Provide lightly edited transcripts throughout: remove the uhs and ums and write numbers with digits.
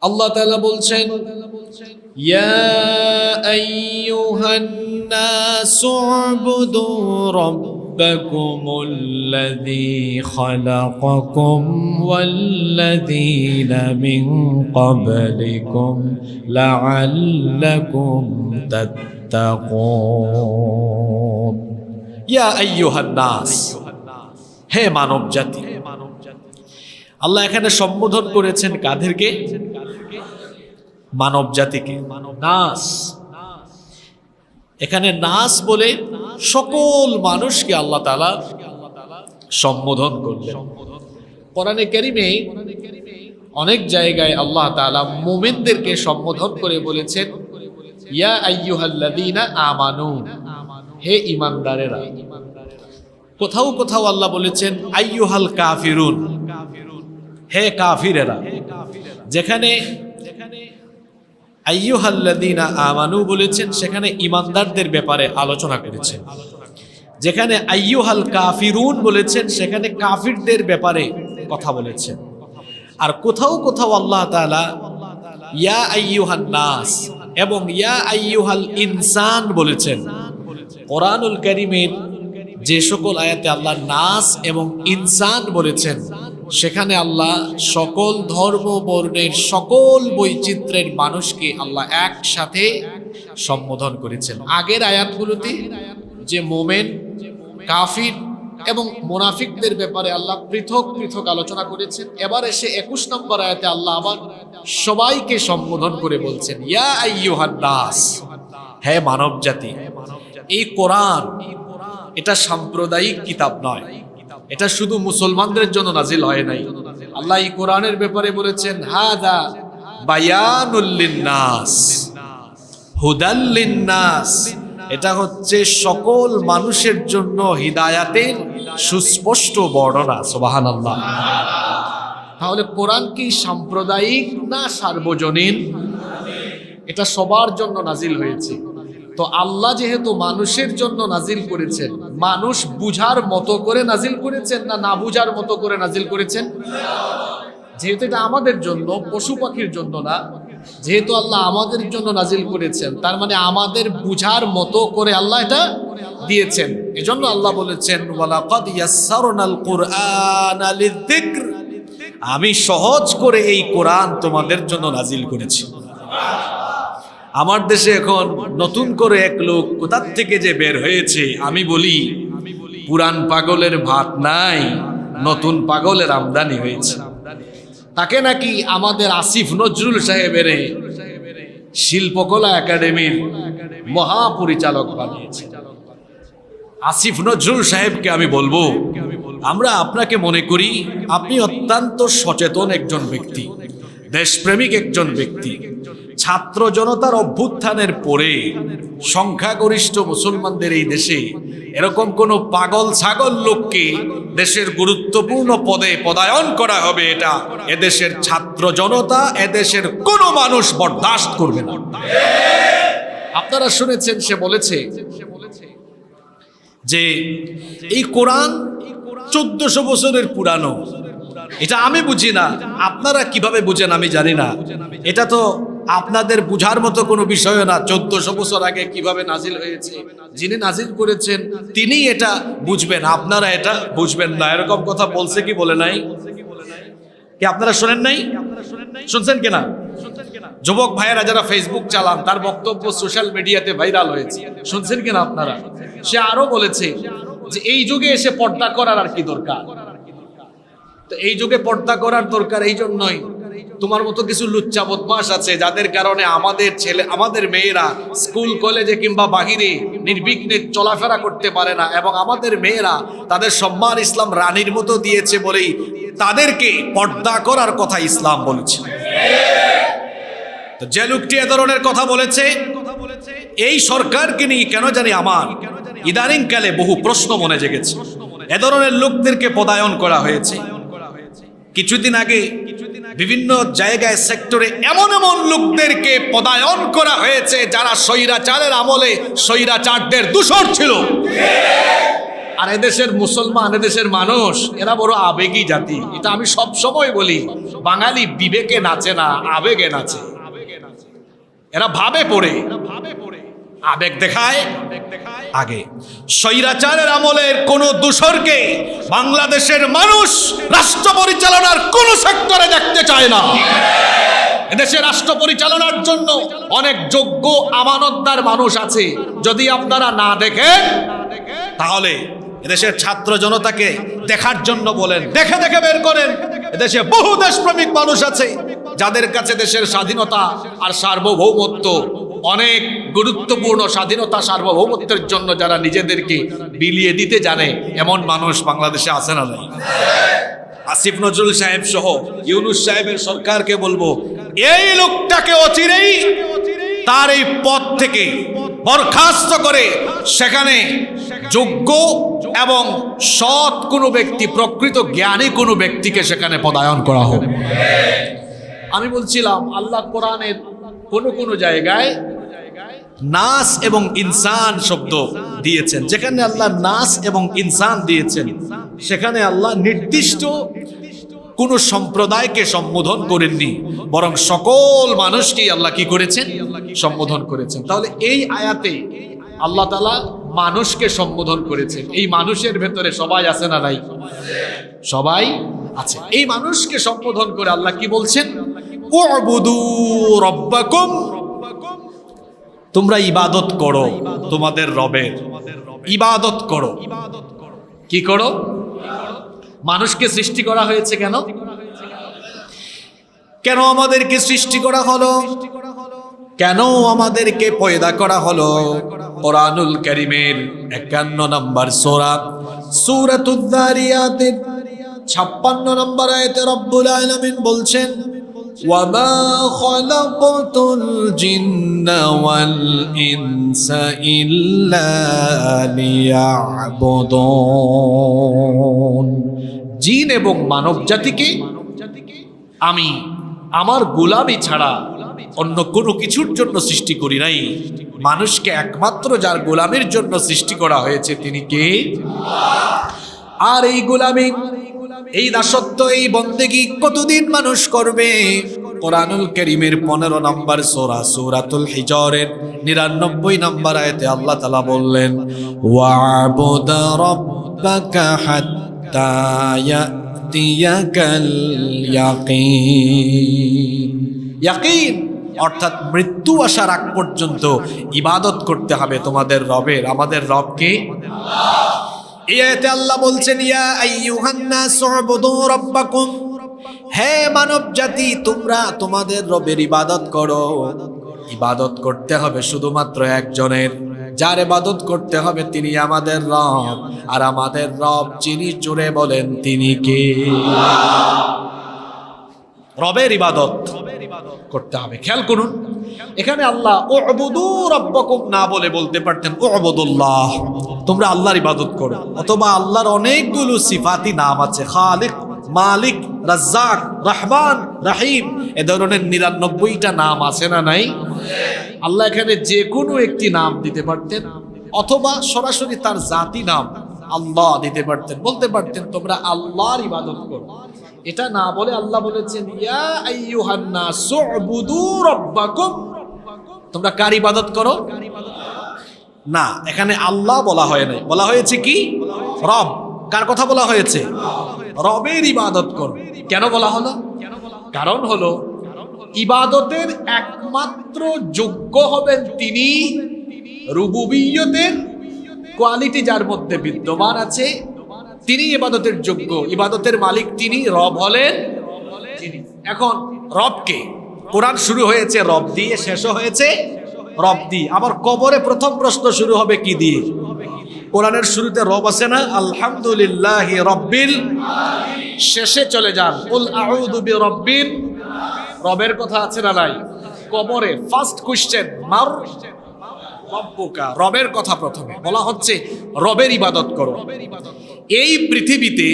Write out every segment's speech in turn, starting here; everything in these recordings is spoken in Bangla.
আল্লাহ তাআলা বলছেন, ইয়া আইয়ুহান নাসু উবুদু রাব্বাকুমুল্লাযী খালাকাকুম ওয়াল্লাযীনা মিন ক্বাবলিকুম লাআল্লাকুম তাত্তাকুন। ইয়া আইয়ুহান নাস, হে মানব জাতি। আল্লাহ এখানে সম্বোধন করেছেন কাদেরকে? মানব জাতিকে। নাস, এখানে নাস বলে সকল মানুষকে আল্লাহ তাআলা সম্বোধন করলেন। কোরআনে কারীমে অনেক জায়গায় আল্লাহ তাআলা মুমিনদেরকে সম্বোধন করে বলেছেন, ইয়া আইয়ুহাল্লাযীনা আমানু, হে ঈমানদারেরা। কোথাও কোথাও আল্লাহ বলেছেন আইয়ুহাল কাফিরুন, হে কাফিরেরা। যেখানে আইয়ুহাল্লাযীনা আমানু বলেছেন সেখানে ঈমানদারদের ব্যাপারে আলোচনা করেছেন। যেখানে আইয়ুহাল কাফিরুন বলেছেন সেখানে কাফিরদের ব্যাপারে কথা বলেছেন। আর কোথাও কোথাও আল্লাহ তাআলা ইয়া আইয়ুহান নাস এবং ইয়া আইয়ুহাল ইনসান বলেছেন। কোরআনুল কারীমের যে সকল আয়াতে আল্লাহ নাস এবং ইনসান বলেছেন সেখানে আল্লাহ সকল ধর্ম বর্ণের সকল বৈচিত্র্যের মানুষকে আল্লাহ একসাথে সম্বোধন করেছেন। আগের আয়াতগুলোতে যে মোমেন, কাফির এবং মুনাফিকদের ব্যাপারে আল্লাহ পৃথক পৃথক আলোচনা করেছেন। এবার এসে 21 নম্বর আয়াতে আল্লাহ আবার সবাইকে সম্বোধন করে বলছেন, ইয়া আইয়ুহান নাস, হে মানব জাতি। এই কোরআন এটা সাম্প্রদায়িক কিতাব নয়, এটা শুধু মুসলমানদের জন্য নাজিল হয় নাই। আল্লাহ এই কোরআনের ব্যাপারে বলেছেন, হাদা বায়ানুল লিন্নাস হুদাল লিন্নাস, এটা হচ্ছে সকল মানুষের জন্য হিদায়াতের সুস্পষ্ট বর্ণনা। সুবহানাল্লাহ। তাহলে কোরআন কি সাম্প্রদায়িক না সার্বজনীন? এটা সবার জন্য নাজিল হয়েছে। তো আল্লাহ যেহেতু মানুষের জন্য নাজিল করেছেন, মানুষ বুঝার মতো করে নাজিল করেছেন না না বুঝার মতো করে নাজিল করেছেন? যেহেতু এটা আমাদের জন্য, পশু পাখির জন্য না, যেহেতু আল্লাহ আমাদের জন্য নাজিল করেছেন, তার মানে আমাদের বুঝার মতো করে আল্লাহ এটা দিয়েছেন। এজন্য আল্লাহ বলেছেন, ওয়ালাকাদ ইয়াসসারনাল কুরআনা লিযিকর, আমি সহজ করে এই কোরআন তোমাদের জন্য নাজিল করেছি। আমার দেশে এখন নতুন করে এক লোক কোথার থেকে যে বের হয়েছে, আমি বলি পুরান পাগলের ভাত নাই, নতুন পাগলের আমদানি হয়েছে। তাকে নাকি আমাদের আসিফ নজরুল সাহেবের শিল্পকলা একাডেমির মহাপরিচালক বানিয়েছে। আসিফ নজরুল সাহেবকে আমি বলবো, আমরা আপনাকে মনে করি আপনি অত্যন্ত সচেতন একজন ব্যক্তি, দেশপ্রেমিক একজন ব্যক্তি। ছাত্র জনতার অভ্যুত্থানের পরে সংখ্যাগরিষ্ঠ মুসলমানদের এই দেশে এরকম কোন পাগল ছাগল লোককে দেশের গুরুত্বপূর্ণ পদে পদায়ন করা হবে, এটা এদেশের ছাত্র জনতা, এদেশের কোন মানুষ বরদাস্ত করবে না। আপনারা শুনেছেন সে বলেছে যে এই কোরআন 1400 বছরের পুরানো। এটা আমি বুঝি না, আপনারা কিভাবে বুঝেন আমি জানি না। এটা তো আপনাদের বুঝার মতো কোনো বিষয় না। 1400 বছর আগে কিভাবে নাজিল হয়েছে, যিনি নাজিল করেছেন তিনি এটা বুঝবেন, আপনারা এটা বুঝবেন না। এরকম কথা বলছে কি বলে নাই? কি আপনারা শোনেন নাই? শুনছেন কিনা? যুবক ভাইয়েরা যারা ফেসবুক চালান, তার বক্তব্য সোশ্যাল মিডিয়াতে ভাইরাল হয়েছে, শুনছেন কিনা আপনারা? সে আরো বলেছে যে এই যুগে এসে পর্দা করার আর কি দরকার? তো এই যুগে পর্দা করার দরকার এই জন্যই, তোমার মতো কিছু লুচ্চা বদমাশ আছে যাদের কারণে আমাদের ছেলে, আমাদের মেয়েরা স্কুল কলেজে কিংবা বাহিরে নির্বিঘ্নে চলাফেরা করতে পারে না, এবং আমাদের মেয়েরা তাদের সম্মান ইসলাম রানীর মতো দিয়েছে বলেই তাদেরকে পর্দা করার কথা ইসলাম বলেছে। তো যে লোকটি এ ধরনের কথা বলেছে, এই সরকারকে নিয়ে কেন জানি আমার ইদানিং কালে বহু প্রশ্ন মনে জেগেছে। এ ধরনের লোকদেরকে পদায়ন করা হয়েছে। কিছুদিন আগে বিভিন্ন জায়গায় সেক্টরে এমন এমন লোকদেরকে পদায়ন করা হয়েছে যারা স্বৈরাচারের আমলে স্বৈরাচারদের দূষর ছিল। আর এদেশের মুসলমান, এদেশের মানুষ এরা বড় আবেগী জাতি। এটা আমি সব সময় বলি, বাঙালি বিবেকে নাচে না, আবেগে নাচে। এরা ভাবে পড়ে, আবেগ দেখায় আগে। স্বৈরাচারের আমলের কোন দূষরকে বাংলাদেশের মানুষ রাষ্ট্র পরিচালনার কোন সেক্টরে দেখতে চায় না। এদেশে রাষ্ট্র পরিচালনার জন্য অনেক যোগ্য আমানতদার মানুষ আছে। যদি আপনারা না দেখেন তাহলে এদেশের ছাত্র জনতাকে দেখার জন্য বলেন, দেখে দেখে বের করেন। এদেশে বহু দেশপ্রেমিক মানুষ আছে যাদের কাছে দেশের স্বাধীনতা আর সার্বভৌমত্ব অনেক গুরুত্বপূর্ণ। স্বাধীনতা সার্বভৌমত্বের জন্য যারা নিজেদেরকে বিলিয়ে দিতে জানে, এমন মানুষ বাংলাদেশে আছে না নাই? আসিফ নজরুল সাহেব সহ ইউনূস সাহেবের সরকারকে বলবো, এই লোকটাকে অচিরেই তার এই পদ থেকে বরখাস্ত করে সেখানে যোগ্য এবং সৎ কোনো ব্যক্তি, প্রকৃত জ্ঞানী কোনো ব্যক্তিকে সেখানে পদায়ন করা হোক। আমি বলছিলাম আল্লাহ কোরআনের কোন কোন জায়গায় নাস এবং ইনসান শব্দ দিয়েছেন। যেখানে আল্লাহ নাস এবং ইনসান দিয়েছেন সেখানে আল্লাহ নির্দিষ্ট কোন সম্প্রদায়কে সম্বোধন করেননি, বরং সকল মানুষকেই আল্লাহ কি করেছেন? সম্বোধন করেছেন। তাহলে এই আয়াতে আল্লাহ তাআলা মানুষকে সম্বোধন করেছেন। এই মানুষের ভেতরে সবাই আছে না নাই? সবাই আছে। এই মানুষকে সম্বোধন করে আল্লাহ কি বলছেন? উ'বুদু রাব্বাকুম, তোমরা ইবাদত করো তোমাদের রবের, ইবাদত করো। কি করো? মানুষকে সৃষ্টি করা হয়েছে কেন? কেন আমাদেরকে সৃষ্টি করা হলো? কেন আমাদেরকে পয়দা করা হলো? কোরআনুল কারীমের 51 নম্বর সূরা সূরাতুয যারিয়াতের 56 নম্বর আয়াতে রব্বুল আলামিন বলছেন, ওয়ামা খালাকতুল জিন্না ওয়াল ইনসা ইল্লা লিয়াবুদুন। জিন এবং মানব জাতিকে আমি আমার গোলামি ছাড়া অন্য কোনো কিছুর জন্য সৃষ্টি করি নাই। মানুষকে একমাত্র যার গোলামির জন্য সৃষ্টি করা হয়েছে তিনি কে? আর এই গোলামি, এই দাসত্ব, এই বন্দেগী কতদিন মানুষ করবে? কোরআনুল কারীমের 15 নম্বর সূরা সূরাতুল হিজরের 99 নম্বর আয়াতে আল্লাহ তাআলা বললেন, ওয়া'বুদ রাব্বাকা হাত্তা ইয়াতিয়াকাল ইয়াকিন। ইয়াকিন অর্থাৎ মৃত্যু আসার আগ পর্যন্ত ইবাদত করতে হবে তোমাদের রবের। আমাদের রবকে এই আয়াতে আল্লাহ বলছেন, ইয়া আইয়ুহান নাস উ'বুদু রাব্বাকুম, হে মানব জাতি তোমরা তোমাদের রবের ইবাদত করো। ইবাদত করতে হবে শুধুমাত্র একজনের, যার ইবাদত করতে হবে তিনি আমাদের রব। আর আমাদের রব যিনি, জোরে বলেন তিনি কে? রবের ইবাদত করতে হবে। খেয়াল করুন, এখানে আল্লাহ উ'বুদু রাব্বাকুম না বলে বলতে পারতেন উ'বুদুল্লাহ, তোমরা আল্লাহর ইবাদত করো। অথবা আল্লাহর অনেকগুলো সিফাতি নাম আছে, খালিক, মালিক, রাজ্জাক, রহমান, রহিম, এ ধরনের 99টা নাম আছে না নাই? আল্লাহ এখানে যে কোনো একটি নাম দিতে পারতেন, অথবা সরাসরি তার জাতি নাম আল্লাহ দিতে পারতেন, বলতে পারতেন তোমরা আল্লাহর ইবাদত করো। এটা না বলে আল্লাহ বলেছেন, ইয়া আইয়ুহান নাস উ'বুদু রাব্বাকুম, তোমরা কার ইবাদত করো? না, এখানে আল্লাহ বলা হয় নাই, বলা হয়েছে কি? রব। কার কথা বলা হয়েছে? রবের ইবাদত করো। কেন বলা হলো? কারণ হলো ইবাদতের একমাত্র যোগ্য হবেন তিনি, রুবুবিয়তের কোয়ালিটি যার মধ্যে বিদ্যমান আছে তিনি ইবাদতের যোগ্য। ইবাদতের মালিক তিনি, রব হলেন তিনি। এখন রবকে, কোরআন শুরু হয়েছে রব দিয়ে, শেষ হয়েছে রব দিয়ে। আবার কবরে প্রথম প্রশ্ন শুরু হবে কি দিয়ে? কোরআনের শুরুতে রব আছে না, আলহামদুলিল্লাহি রাব্বিল, শেষে চলে যান কুল আউযু বিরাব্বিন, রবের কথা আছে না নাই? কবরে ফার্স্ট কোশ্চেন মার রব্বুকা, রবের কথা প্রথমে বলা হচ্ছে, রবের ইবাদত করো। এই পৃথিবীতে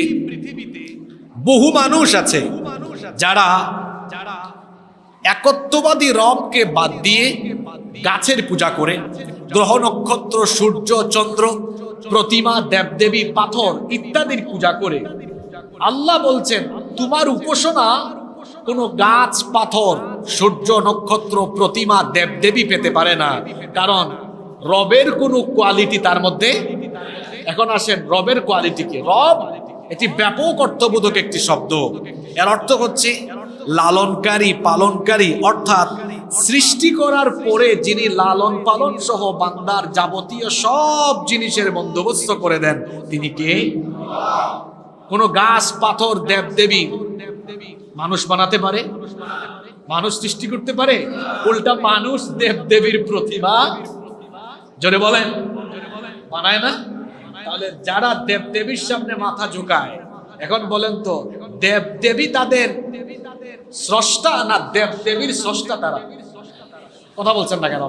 বহু মানুষ আছে যারা একত্ববাদী রবকে বাদ দিয়ে গাছের পূজা করে, গ্রহ নক্ষত্র, সূর্য চন্দ্র প্রতিমা, দেবদেবী, পাথর ইত্যাদির পূজা করে। আল্লাহ বলছেন তোমার উপাসনা কোনো গাছ, পাথর, সূর্য, নক্ষত্র, প্রতিমা, দেবদেবী পেতে পারে না, কারণ রবের কোনো কোয়ালিটি তার মধ্যে। এখন আসেন রবের কোয়ালিটি কি? রব এটি ব্যাপক অর্থবোধক একটি শব্দ। এর অর্থ হচ্ছে লালনকারী, পালনকারী, অর্থাৎ সৃষ্টি করার পরে যিনি লালন পালন সহ বান্দার যাবতীয় সব জিনিসের বন্দোবস্ত করে দেন, তিনি কে? কোন গাছ, পাথর, দেবদেবী মানুষ বানাতে পারে? মানুষ সৃষ্টি করতে পারে? উল্টা মানুষ দেবদেবীর প্রতিমা, জোরে বলেন, বানায় না? তাহলে যারা দেবদেবীর সামনে মাথা ঝুঁকায়, এখন বলেন তো দেবদেবী তাদের স্রষ্টা না দেবদেবীর স্রষ্টা? তারা কথা বলছেন না কেন?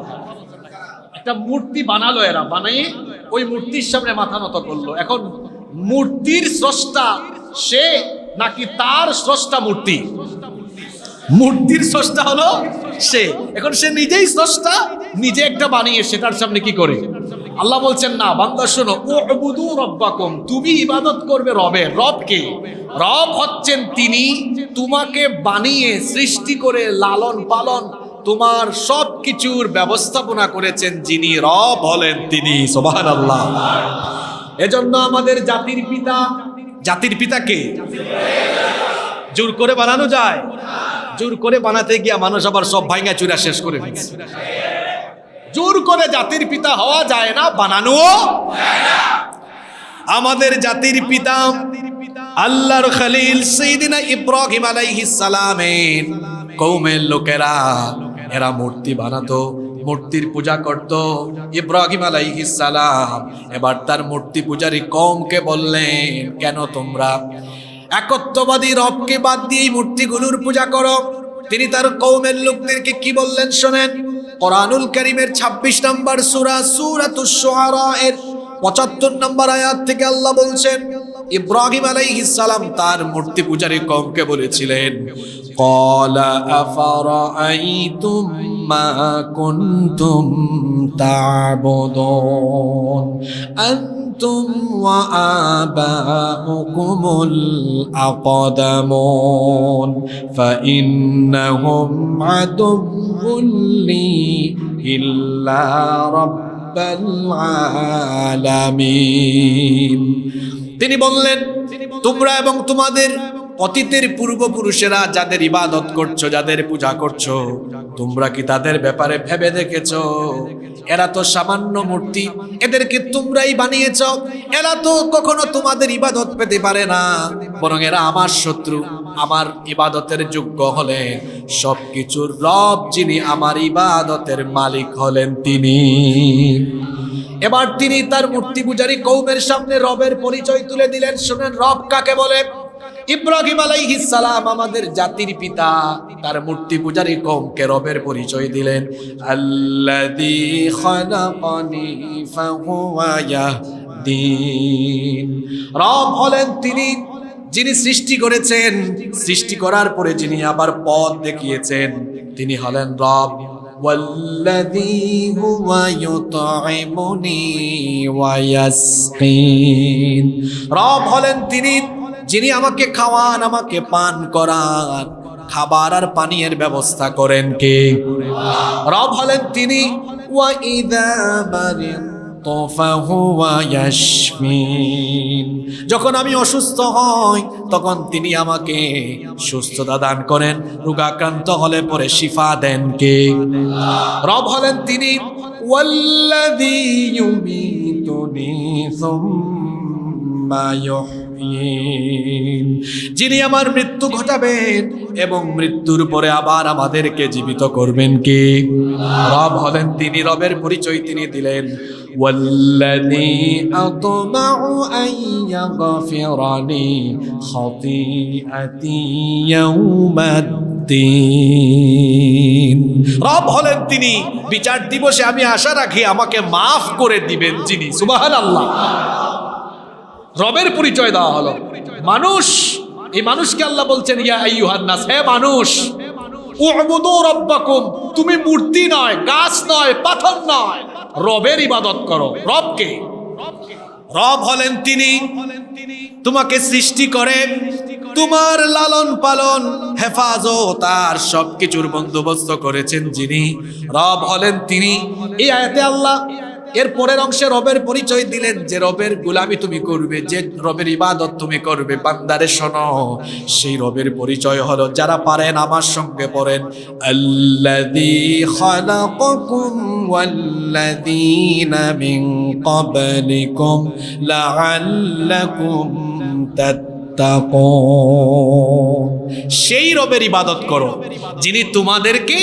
একটা মূর্তি বানালো এরা, বানিয়ে ওই মূর্তির সামনে মাথা নত করলো। এখন মূর্তির স্রষ্টা সে নাকি তার স্রষ্টা মূর্তি? মূর্তির স্রষ্টা হলো সে। এখন সে নিজেই স্রষ্টা, নিজে একটা বানিয়ে সেটার সামনে কি করে? আল্লাহ বলছেন না বান্দা শোনো, উবুদু রাব্বাকুম, তুমি ইবাদত করবে রবের। রবকে? রব হচ্ছেন তিনি তোমাকে বানিয়ে সৃষ্টি করে লালন পালন তোমার সবকিছুর ব্যবস্থাপনা করেছেন, যিনি রব হলেন তিনি। সুবহানাল্লাহ। এজন্য আমাদের জাতির পিতা, জাতির পিতা কে? জোর করে বানানো যায়? জোর করে বানাতে গিয়া মানুষ আবার সব ভাঙা চুরা শেষ করে ফেলছে। জোর করে জাতির পিতা হওয়া যায় না, বানানো যায় না। আমাদের জাতির পিতা আল্লাহর খলিল সাইয়্যিদিনা ইব্রাহিম আলাইহিস সালামের কওমের লোকেরা এরা মূর্তি বানাতো, মূর্তির পূজা করত। ইব্রাহিম আলাইহিস সালাম এবার তার মূর্তি পূজারী কওমকে বললেন, কেন তোমরা একত্ববাদী রবকে বাদ দিয়ে মূর্তিগুলোর পূজা করো? তিনি তার কওমের লোকদেরকে কি বললেন শোনেন। কোরআনুল কারীমের 26 নম্বর সূরা সূরাতুশ শুআরা এর 75 নম্বর আয়াত থেকে আল্লাহ বলছেন, ইব্রাহিম আলাইহিস সালাম তার মূর্তি পূজারী কওমকে বলেছিলেন, ক্বালা আফারাআইতুম মা কুনতুম তা'বুদুন আনতুম ওয়া আবাউকুমুল আকদামুন ফাইন্নাহুম আদুউন লি ইল্লা রাব্বাল আলামিন। তিনি বললেন, তোমরা এবং তোমাদের অতীতের পূর্বপুরুষেরা যাদের ইবাদত করছো, যাদের পূজা করছো, তোমরা কি তাদের ব্যাপারে ভেবে দেখেছো? এরা তো সামান্য মূর্তি, এদেরকে তোমরাই বানিয়েছ। এরা তো কখনো তোমাদের ইবাদত পেতে পারে না, বরং এরা আমার শত্রু। আমার ইবাদতের যোগ্য হলে সবকিছুর রব, যিনি আমার ইবাদতের মালিক হলেন তিনি। এবার তিনি তার মূর্তি পূজারী কওমের সামনে রবের পরিচয় তুলে দিলেন। শুনেন রব কাকে বলে। ইব্রাহিম আলাইহিস সালাম আমাদের জাতির পিতা, তার মূর্তি পূজারী কওমকে রবের পরিচয় দিলেন, আল্লাযী খালাকানি ফাহুয়া ইয়াহদিন। রব হলেন তিনি যিনি সৃষ্টি করেছেন, সৃষ্টি করার পরে যিনি আবার পথ দেখিয়েছেন, তিনি হলেন রব। ওয়াল্লাযী হুয়া ইউতঈমুনি ওয়া ইয়াসকিন। রব হলেন তিনি যিনি আমাকে খাওয়ান, আমাকে পান করান, খাবার আর পানীয়ের ব্যবস্থা করেন কে? রব হলেন তিনি। ওয়া ইযা মারিদতু ফাহুয়া ইয়াশফিন। যখন আমি অসুস্থ হই তখন তিনি আমাকে সুস্থতা দান করেন, রোগাক্রান্ত হলে পরে শিফা দেন কে? রব হলেন তিনি। ওয়াল্লাযী ইউমীতুনি সুম্মা ইউহয়ীন। যিনি আমার মৃত্যু ঘটাবেন এবং মৃত্যুর পরে আবার আমাদেরকে জীবিত করবেন কে? রব হলেন তিনি। রবের পরিচয় তিনি দিলেন, ওয়াল্লাযী আতমাউ আন ইয়াগফিরানি খাতীআতি ইয়াউমাদ্দিন। রব হলেন তিনি বিচার দিবসে আমি আশা রাখি আমাকে মাফ করে দিবেন যিনি। সুবহানাল্লাহ। রবের পরিচয় দেওয়া হলো। মানুষ, এই মানুষকে আল্লাহ বলছেন, ইয়া আইয়ুহান নাস, হে মানুষ, উবুদু রাব্বাকুম, তুমি মূর্তি নয়, গাছ নয়, পাথর নয়, রবের ইবাদত করো। রবকে? রব হলেন তিনি, তোমাকে সৃষ্টি করেন, তোমার লালন পালন হেফাজত আর সবকিছুর বন্দোবস্ত করেছেন যিনি, রব হলেন তিনি। এই আয়াতে আল্লাহ এর পরের অংশে রবের পরিচয় দিলেন যে রবের গোলামি তুমি করবে, যে রবের ইবাদত তুমি করবে। বান্দারে শোনো, সেই রবের পরিচয় হলো, যারা পারেন আমার সঙ্গে পড়েন, আল্লাযী খালাকাকুম ওয়াল্লাযীনা মিন ক্বাবলিকুম লাআল্লাকুম তাত্তাকুন। সেই রবের ইবাদত করো যিনি তোমাদেরকে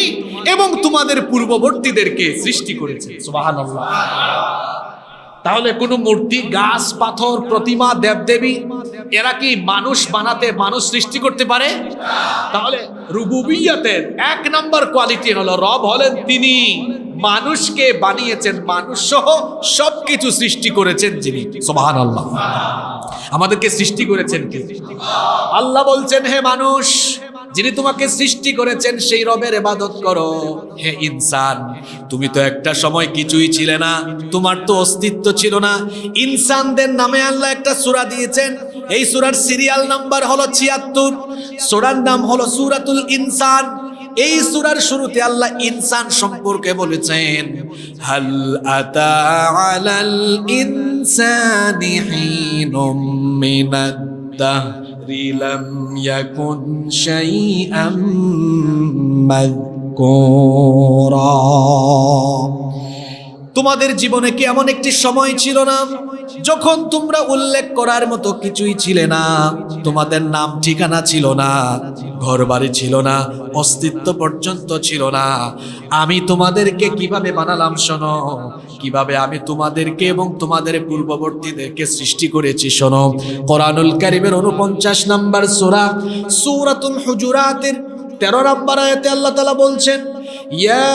এবং তোমাদের পূর্ববর্তীদেরকে সৃষ্টি করেছে। সুবহানাল্লাহ। তাহলে কোন মূর্তি, গাছ, পাথর, প্রতিমা, দেবদেবী এরা কি মানুষ বানাতে, মানুষ সৃষ্টি করতে পারে? তাহলে রুবুবিয়্যাতের এক নাম্বার কোয়ালিটি হলো রব হলেন তিনি, মানুষকে বানিয়েছেন, মানুষ সহ সবকিছু সৃষ্টি করেছেন যিনি। সুবহানাল্লাহ। আমাদেরকে সৃষ্টি করেছেন কে? আল্লাহ বলছেন, হে মানুষ, যিনি তোমাকে সৃষ্টি করেছেন সেই রবের ইবাদত করো। হে ইনসান, তুমি তো একটা সময় কিছুই ছিলে না, তোমার তো অস্তিত্ব ছিল না। ইনসানদের নামে আল্লাহ একটা সূরা দিয়েছেন, এই সূরার সিরিয়াল নাম্বার হলো ৭৬। সূরার নাম হলো সূরাতুল ইনসান। এই সূরার শুরুতে আল্লাহ ইনসান সম্পর্কে বলেছেন, হাল আতা আলাল ইনসানি হিনুম মিনাদ দাহরি লাম ইয়াকুন শাইআম মাযকুরা। তোমাদের জীবনে কি এমন একটি সময় ছিল না যখন তোমরা উল্লেখ করার মতো কিছুই ছিলে না? তোমাদের নাম ঠিকানা ছিল না, ঘর বাড়ি ছিল না, অস্তিত্ব পর্যন্ত ছিল না। আমি তোমাদেরকে কিভাবে বানালাম শোনো, কিভাবে আমি তোমাদেরকে এবং তোমাদের পূর্ববর্তীদেরকে সৃষ্টি করেছি শোনো। কোরআনুল কারীমের ৪৯ নম্বর সূরা সূরাতুল হুজুরাতের ১৩ নম্বর আয়াতে আল্লাহ তাআলা বলছেন, ইয়া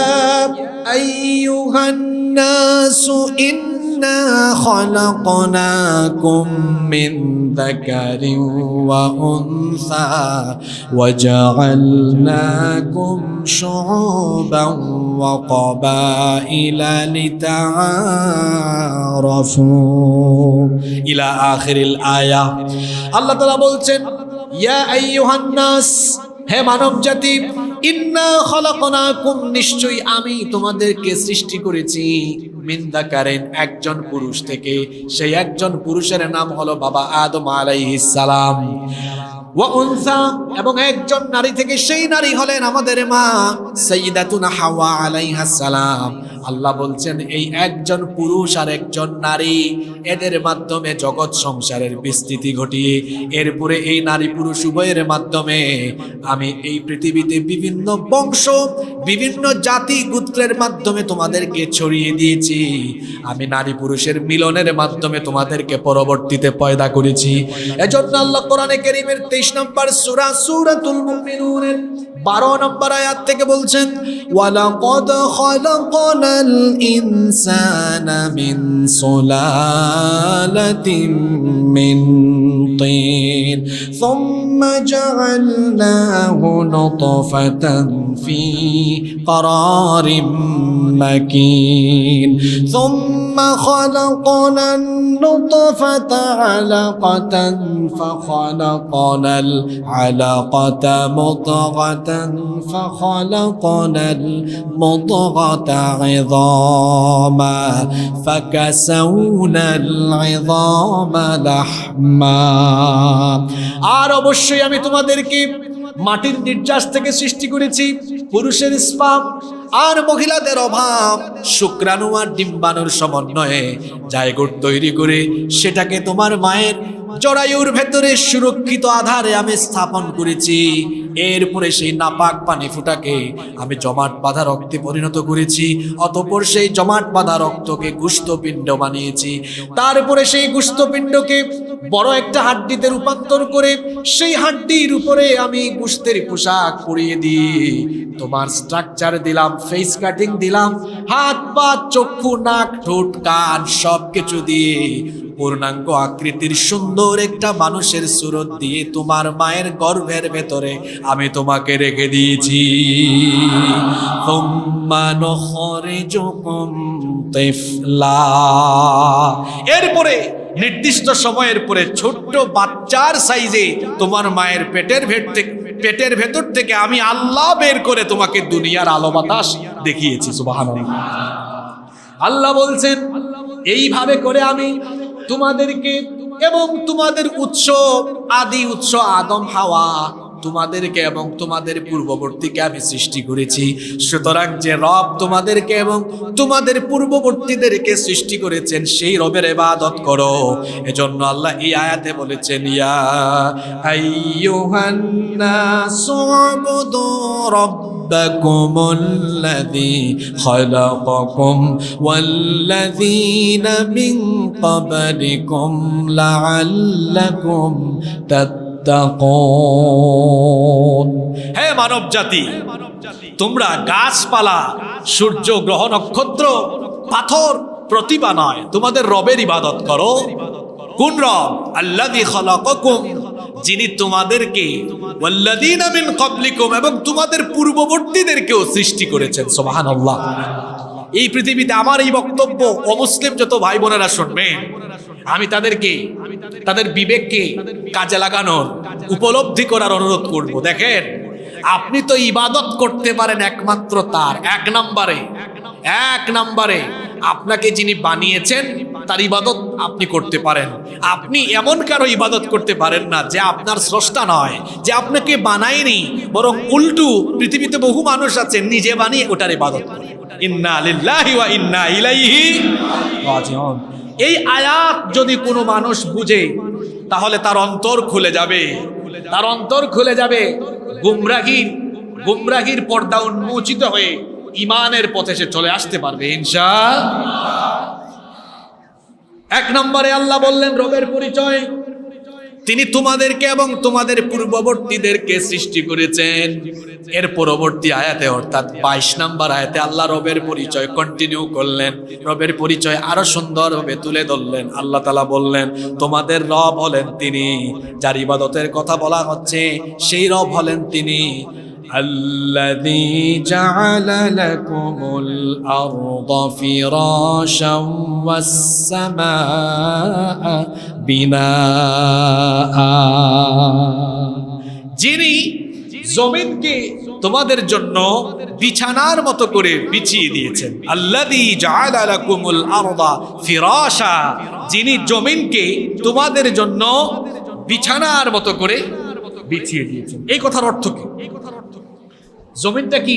আইয়ুহান নাসু ইন্না খালাকনাকুম মিন যাকারিন ওয়া উনসা ওয়া জাআলনাকুম শুউবান ওয়া ক্বাবাইলা লিতাআরাফু ইলা আখিরিল আয়াহ। আল্লাহ তাআলা বলছেন, ইয়া আইয়ুহান নাস, হে মানব জাতি, ইন্না খালাকনাকুম, নিশ্চয়ই আমি তোমাদেরকে সৃষ্টি করেছি, মিন যাকারিন, একজন পুরুষ থেকে। সেই একজন পুরুষের নাম হলো বাবা আদম আলাইহিস সালাম। ওয়া উনসা, এবং একজন নারী থেকে, সেই নারী হলেন আমাদের মা সাইয়্যিদাতুনা হাওয়া আলাইহাস সালাম। আল্লাহ বলছেন, এই একজন পুরুষ আর একজন নারী, এদের মাধ্যমে জগৎ সংসারের বিস্তৃতি ঘটিয়ে, এরপরে এই নারী পুরুষ উভয়ের মাধ্যমে আমি এই পৃথিবীতে বিভিন্ন বংশ, বিভিন্ন জাতি গোত্রের মাধ্যমে তোমাদেরকে ছড়িয়ে দিয়েছি। আমি নারী পুরুষের মিলনের মাধ্যমে তোমাদেরকে পরবর্তীতে পয়দা করেছি। এজন্য আল্লাহ কোরআনে কারীমের ২৩ নম্বর সূরা সূরাতুল মুমিনুনের ১২ নম্বর আয়াত থেকে বলছেন, ওয়ালাকাদ খালাকনাল ইনসানা মিন সুলালাতিন মিন তিন সুম্মা জাআলনাহু নুতফাতান ফি قرارٍ مكين ثم خلقنا النطفة علقة فخلقنا العلقة مضغة فخلقنا المضغة عظاما فكسونا العظام لحما আর অবশ্যই আমি তোমাদেরকে মাটির নির্যাস থেকে সৃষ্টি করেছি, পুরুষের স্পাম আর মহিলাদের অভাব, শুক্রাণু আর ডিম্বাণুর সমন্বয়ে জায়গোট তৈরি করে সেটাকে তোমার মায়ের জরায়ুর ভেতরে সুরক্ষিত আধারে আমি স্থাপন করেছি। এরপরে সেই নাপাক পানি ফুটাকে আমি জমাট বাঁধা রক্তে পরিণত করেছি। অতঃপর সেই জমাট বাঁধা রক্তকে গোশতপিণ্ড বানিয়েছি। তারপরে সেই গোশতপিণ্ডকে বড় একটা হাড্ডিতে রূপান্তর করে সেই হাড্ডির উপরে আমি গোশতের পোশাক পরিয়ে দিই, তোমার স্ট্রাকচার দিলাম, ফেস কাটিং দিলাম, হাত পা চক্ষু নাক ঠোঁট কান সবকিছু দিয়ে পূর্ণাঙ্গ আকৃতির সুন্দর একটা মানুষের সুরত দিয়ে তোমার মায়ের গর্ভের ভেতরে আমি তোমাকে রেখে দিয়েছি। এরপরে নির্দিষ্ট সময়ের পরে ছোট্ট বাচ্চার সাইজে তোমার মায়ের পেটের ভেতর থেকে আমি আল্লাহ বের করে তোমাকে দুনিয়ার আলো বাতাস দেখিয়েছি। সুবহানাল্লাহ। আল্লাহ বলছেন এইভাবে করে আমি তোমাদেরকে এবং তোমাদের আদি উৎস আদম হাওয়া তোমাদেরকে এবং তোমাদের পূর্ববর্তীকে আমি সৃষ্টি করেছি। সুতরাং যে রব তোমাদেরকে এবং তোমাদের পূর্ববর্তীদেরকে সৃষ্টি করেছেন সেই রবের ইবাদত করো। এজন্য আল্লাহ এই আয়াতে বলেছেন, ইয়া আইয়ুহান নাসু উবুদু রাব্বাকুমুল্লাযী খালাকাকুম ওয়াল্লাযীনা মিন ক্বাবলিকুম লাআল্লাকুম তাত্তাকুন। হে মানব জাতি, তোমরা গাছপালা, সূর্য, গ্রহ, নক্ষত্র, পাথর, প্রতিভা নয়, তোমাদের রবের ইবাদত করো। কোন রব? আল্লাযী খালাকাকুম, যিনি তোমাদেরকে, ওয়াল্লাযীনা মিন ক্বাবলিকুম, এবং তোমাদের পূর্ববর্তীদেরকেও সৃষ্টি করেছেন। সুবহানাল্লাহ। এই পৃথিবীতে আমার এই বক্তব্য অমুসলিম যত ভাই বোনেরা শুনবেন, আমি তাদেরকে তাদের বিবেককে কাজে লাগানোর, উপলব্ধি করার অনুরোধ করব। দেখেন, আপনি তো ইবাদত করতে পারেন একমাত্র তার। এক নম্বরে আপনাকে যিনি বানিয়েছেন তার ইবাদত আপনি করতে পারেন। আপনি এমন কারো ইবাদত করতে পারেন না যে আপনার স্রষ্টা নয়, যে আপনাকে বানায়নি, বরং উল্টো পৃথিবীতে বহু মানুষ আছেন নিজে বানিয়ে ওটার ইবাদত করে। ইন্না লিল্লাহি ওয়া ইন্না ইলাইহি রাজিউন। এই আয়াত যদি কোনো মানুষ বুঝে তাহলে তার অন্তর খুলে যাবে, গুমরাহির পর্দা উন্মোচিত হয়ে ঈমানের পথে সে চলে আসতে পারবে ইনশাআল্লাহ। এক নম্বরে আল্লাহ বললেন রবের পরিচয়, তিনি তোমাদেরকে এবং তোমাদের পূর্ববর্তীদেরকে সৃষ্টি করেছেন। এর পরবর্তী আয়াতে অর্থাৎ 22 নম্বর আয়াতে আল্লাহ রবের পরিচয় কন্টিনিউ করলেন, রবের পরিচয় আরো সুন্দরভাবে তুলে ধরলেন। আল্লাহ তাআলা বললেন, তোমাদের রব হলেন তিনি, যার ইবাদতের কথা বলা হচ্ছে সেই রব হলেন তিনি। الذي جعل لكم الأرض فراشا والسماء بناء, যিনি জমিনকে তোমাদের জন্য বিছানার মতো করে বিছিয়ে দিয়েছেন। আল্লাযী জাআলা লাকুমুল আরদা ফিরাশা, যিনি জমিনকে তোমাদের জন্য বিছানার মতো করে বিছিয়ে দিয়েছেন। এই কথার অর্থ কি? জমিনটা কি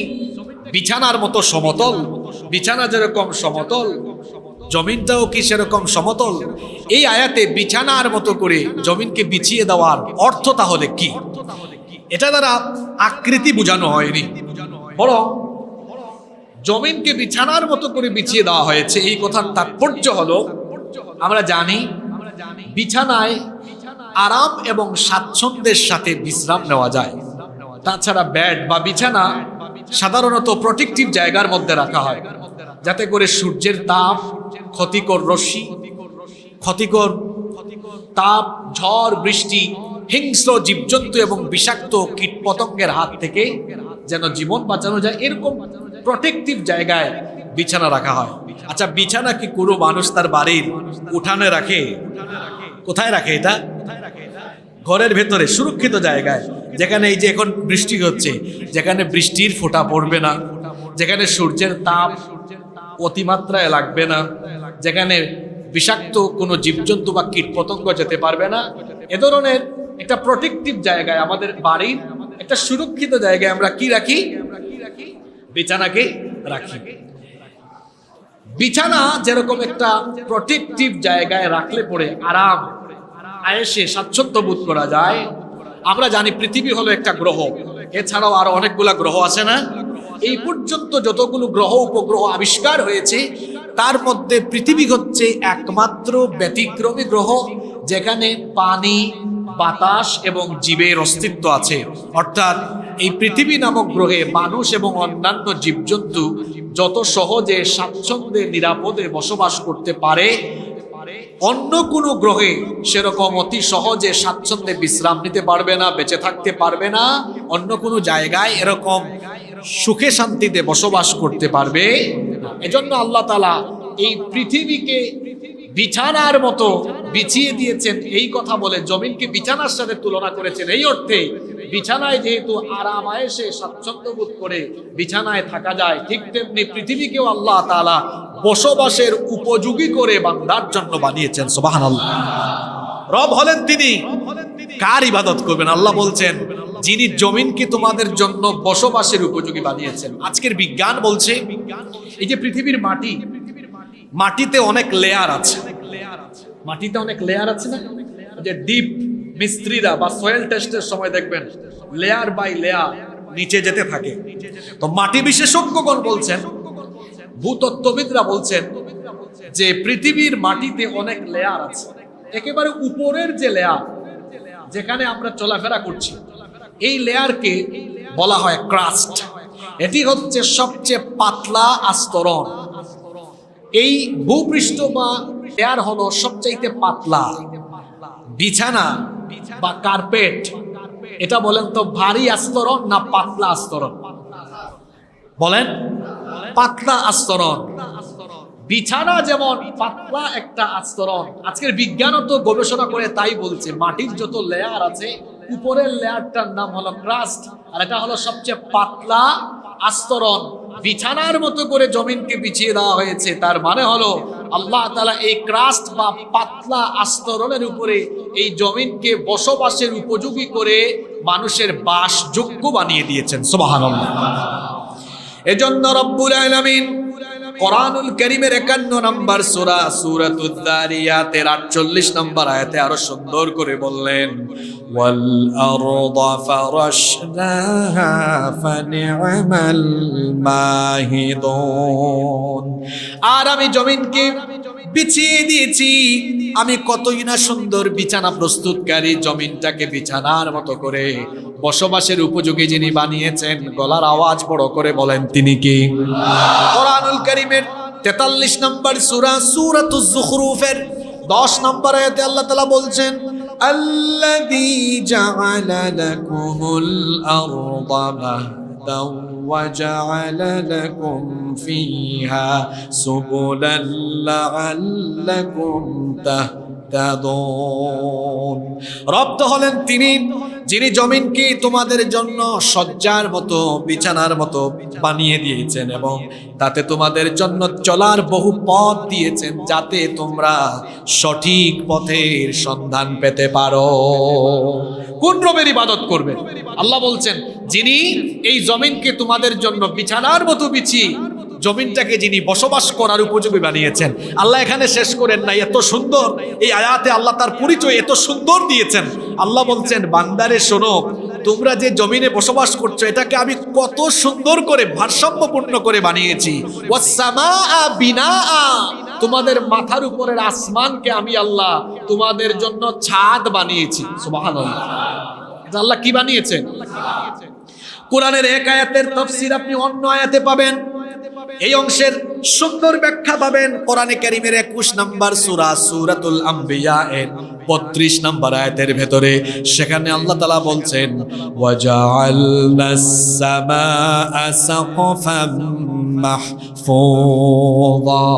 বিছানার মতো সমতল? বিছানা যেরকম সমতল, জমিনটাও কি সেরকম সমতল? এই আয়াতে বিছানার মতো করে জমিনকে বিছিয়ে দেওয়ার অর্থ তাহলে কি? এটা দ্বারা আকৃতি বোঝানো হয়নি, বরং জমিনকে বিছানার মতো করে বিছিয়ে দেওয়া হয়েছে। এই কথার তাৎপর্য হলো, আমরা জানি বিছানায় আরাম এবং স্বাচ্ছন্দ্যের সাথে বিশ্রাম নেওয়া যায়। তাছাড়া বেড বা বিছানা সাধারণত প্রোটেক্টিভ জায়গার মধ্যে রাখা হয়, যাতে করে সূর্যের তাপ, ক্ষতিকর রশ্মি, ক্ষতিকর তাপ, ঝড়, বৃষ্টি, হিংস্র জীবজন্তু এবং বিষাক্ত কীটপতঙ্গের হাত থেকে যেন জীবন বাঁচানো যায়, এরকম প্রোটেক্টিভ জায়গায় বিছানা রাখা হয়। আচ্ছা, বিছানা কি কোনো মানুষ তার বাড়ির উঠানে রাখে? কোথায় রাখে? এটা ঘরের ভেতরে সুরক্ষিত জায়গায়, যেখানে এই যে এখন বৃষ্টি হচ্ছে, যেখানে বৃষ্টির ফোঁটা পড়বে না, যেখানে সূর্যের তাপ অতিমাত্রায় লাগবে না, যেখানে বিষাক্ত কোনো জীবজন্তু বা কীটপতঙ্গ যেতে পারবে না, এ ধরনের একটা প্রোটেক্টিভ জায়গায়, আমাদের বাড়ির একটা সুরক্ষিত জায়গায় আমরা কি রাখি? বিছানাকে রাখি। বিছানা যেরকম একটা প্রোটেক্টিভ জায়গায় রাখলে পরে আরাম আয়েসে স্বাচ্ছন্দ্য বোধ করা যায়, আমরা জানি পৃথিবী হলো একটা গ্রহ, এছাড়াও আরো অনেকগুলা গ্রহ আছে না? এই পর্যন্ত যতগুলো গ্রহ উপগ্রহ আবিষ্কার হয়েছে তার মধ্যে পৃথিবী হচ্ছে একমাত্র ব্যতিক্রমী গ্রহ, যেখানে পানি, বাতাস এবং জীবের অস্তিত্ব আছে। অর্থাৎ এই পৃথিবী নামক গ্রহে মানুষ এবং অন্যান্য জীবজন্তু যত সহজে স্বাচ্ছন্দ্যে নিরাপদে বসবাস করতে পারে, অন্য কোনো গ্রহে সেরকম অতি সহজে স্বাচ্ছন্দ্যে বিশ্রাম নিতে পারবে না, বেঁচে থাকতে পারবে না। অন্য কোনো জায়গায় এরকম সুখে শান্তিতে বসবাস করতে পারবে। এজন্য আল্লাহ তাআলা এই পৃথিবীকে বিছানার মতো বিছিয়ে দিয়েছেন, এই কথা বলে জমিনকে বিছানার সাথে তুলনা করেছেন। এই অর্থে বিছানায় যেহেতু আরাম আয়েশে স্বাচ্ছন্দ্য বোধ করে বিছানায় থাকা যায়, ঠিক তেমনি পৃথিবীকেও আল্লাহ তাআলা বসবাসের উপযোগী করে বান্দার জন্য বানিয়েছেন। সুবহানাল্লাহ। রব হলেন তিনি, কার ইবাদত করবেন? আল্লাহ বলছেন যিনি জমিনকে তোমাদের জন্য বসবাসের উপযোগী বানিয়েছেন। আজকের বিজ্ঞান বলছে এই যে পৃথিবীর মাটি, মাটিতে অনেক লেয়ার আছে, মাটিতে অনেক লেয়ার আছে না? যে ডিপ মিস্ত্রিরা বা সয়েল টেস্টের সময় দেখবেন লেয়ার বাই লেয়ার নিচে যেতে থাকে। তো মাটি বিশেষজ্ঞগণ বলছেন, ভূতত্ত্ববিদরা বলছেন যে পৃথিবীর মাটিতে অনেক লেয়ার আছে। একেবারে উপরের যে লেয়ার, যেখানে আমরা চলাফেরা করছি, এই লেয়ারকে বলা হয় ক্রাস্ট। এটি হচ্ছে সবচেয়ে পাতলা আস্তরণ। এই ভূপৃষ্ঠ বা লেয়ার হলো সবচাইতে পাতলা। বিছানা বা কার্পেট, এটা বলেন তো ভারী আস্তরণ না পাতলা আস্তরণ? বলেন পাতলা আস্তরণ। বিছানা যেমন পাতলা একটা আস্তরণ, আজকের বিজ্ঞানও তো গবেষণা করে তাই বলছে মাটির যত লেয়ার আছে উপরের লেয়ারটার নাম হলো ক্রাস্ট, আর এটা হলো সবচেয়ে পাতলা আস্তরণ। বিছানার মতো করে জমিনকে বিছিয়ে দেওয়া হয়েছে, তার মানে হলো আল্লাহ তাআলা এই ক্রাস্ট বা পাতলা আস্তরণের উপরে এই জমিনকে বসবাসের উপযোগী করে মানুষের বাসযোগ্য বানিয়ে দিয়েছেন। সুবহানাল্লাহ। এজন্য রব্বুল আলামিন কোরআনুল কারীমের 51 নম্বর সূরা সূরাতুদ যারিয়াতের 48 নম্বর আয়াতে আরো সুন্দর করে বললেন, ওয়াল আরদা ফারাশনাহা ফানি'মাল মাহিদুন। আর আমি জমিনকে বিছিয়ে দিয়েছি, আমি কতই না সুন্দর বিছানা প্রস্তুতকারী। জমিনটাকে বিছানার মতো করে বসবাসের উপযোগী যিনি বানিয়েছেন, গলার আওয়াজ বড় করে বলেন তিনি কি? কোরআনুল কারীমের 43 নম্বর সূরা সূরাতুজ যুখরুফের 10 নম্বর আয়াতে আল্লাহ তাআলা বলছেন, আল্লাযী জাআলা লাকুমুল আরদা মাহদান ওয়া জাআলা লাকুম ফীহা সুবুলান লাআল্লাকুম তাহতাদুন। রব তো হলেন তিনি যিনি জমিনকে তোমাদের জন্য শয্যার মতো বিছানার মতো বানিয়ে দিয়েছেন এবং তাতে তোমাদের জন্য চলার বহু পথ দিয়েছেন, যাতে তোমরা সঠিক পথের সন্ধান পেতে পারো। কোন রবের ইবাদত করবে? আল্লাহ বলছেন যিনি এই জমিনকে তোমাদের জন্য বিছানার মতো বিছিয়ে জমিনটাকে যিনি বসবাস করার উপযোগী বানিয়েছেন। আল্লাহ এখানে শেষ করেন নাই, এত সুন্দর এই আয়াতে আল্লাহ তার পরিচয় এত সুন্দর দিয়েছেন। আল্লাহ বলছেন বান্দারে শোনো, তোমরা যে জমিনে বসবাস করছো এটাকে আমি কত সুন্দর করে ভারসাম্যপূর্ণ করে বানিয়েছি। ওয়াস-সামাআ বিনাআ, তোমাদের মাথার উপরের আসমানকে আমি আল্লাহ তোমাদের জন্য ছাদ বানিয়েছি। সুবহানাল্লাহ। এটা আল্লাহ কি বানিয়েছেন? কোরআনের এক আয়াতের তাফসীর আপনি অন্য আয়াতে পাবেন, এই অংশের সুন্দর ব্যাখ্যা পাবেন কোরআনে কারীমের 21 নম্বর সূরা সূরাতুল আম্বিয়া এর 32 নম্বর আয়াতের ভেতরে। সেখানে আল্লাহ তাআলা বলছেন, ওয়াজআলনাস সামাআ সাকফাম মাহফুযা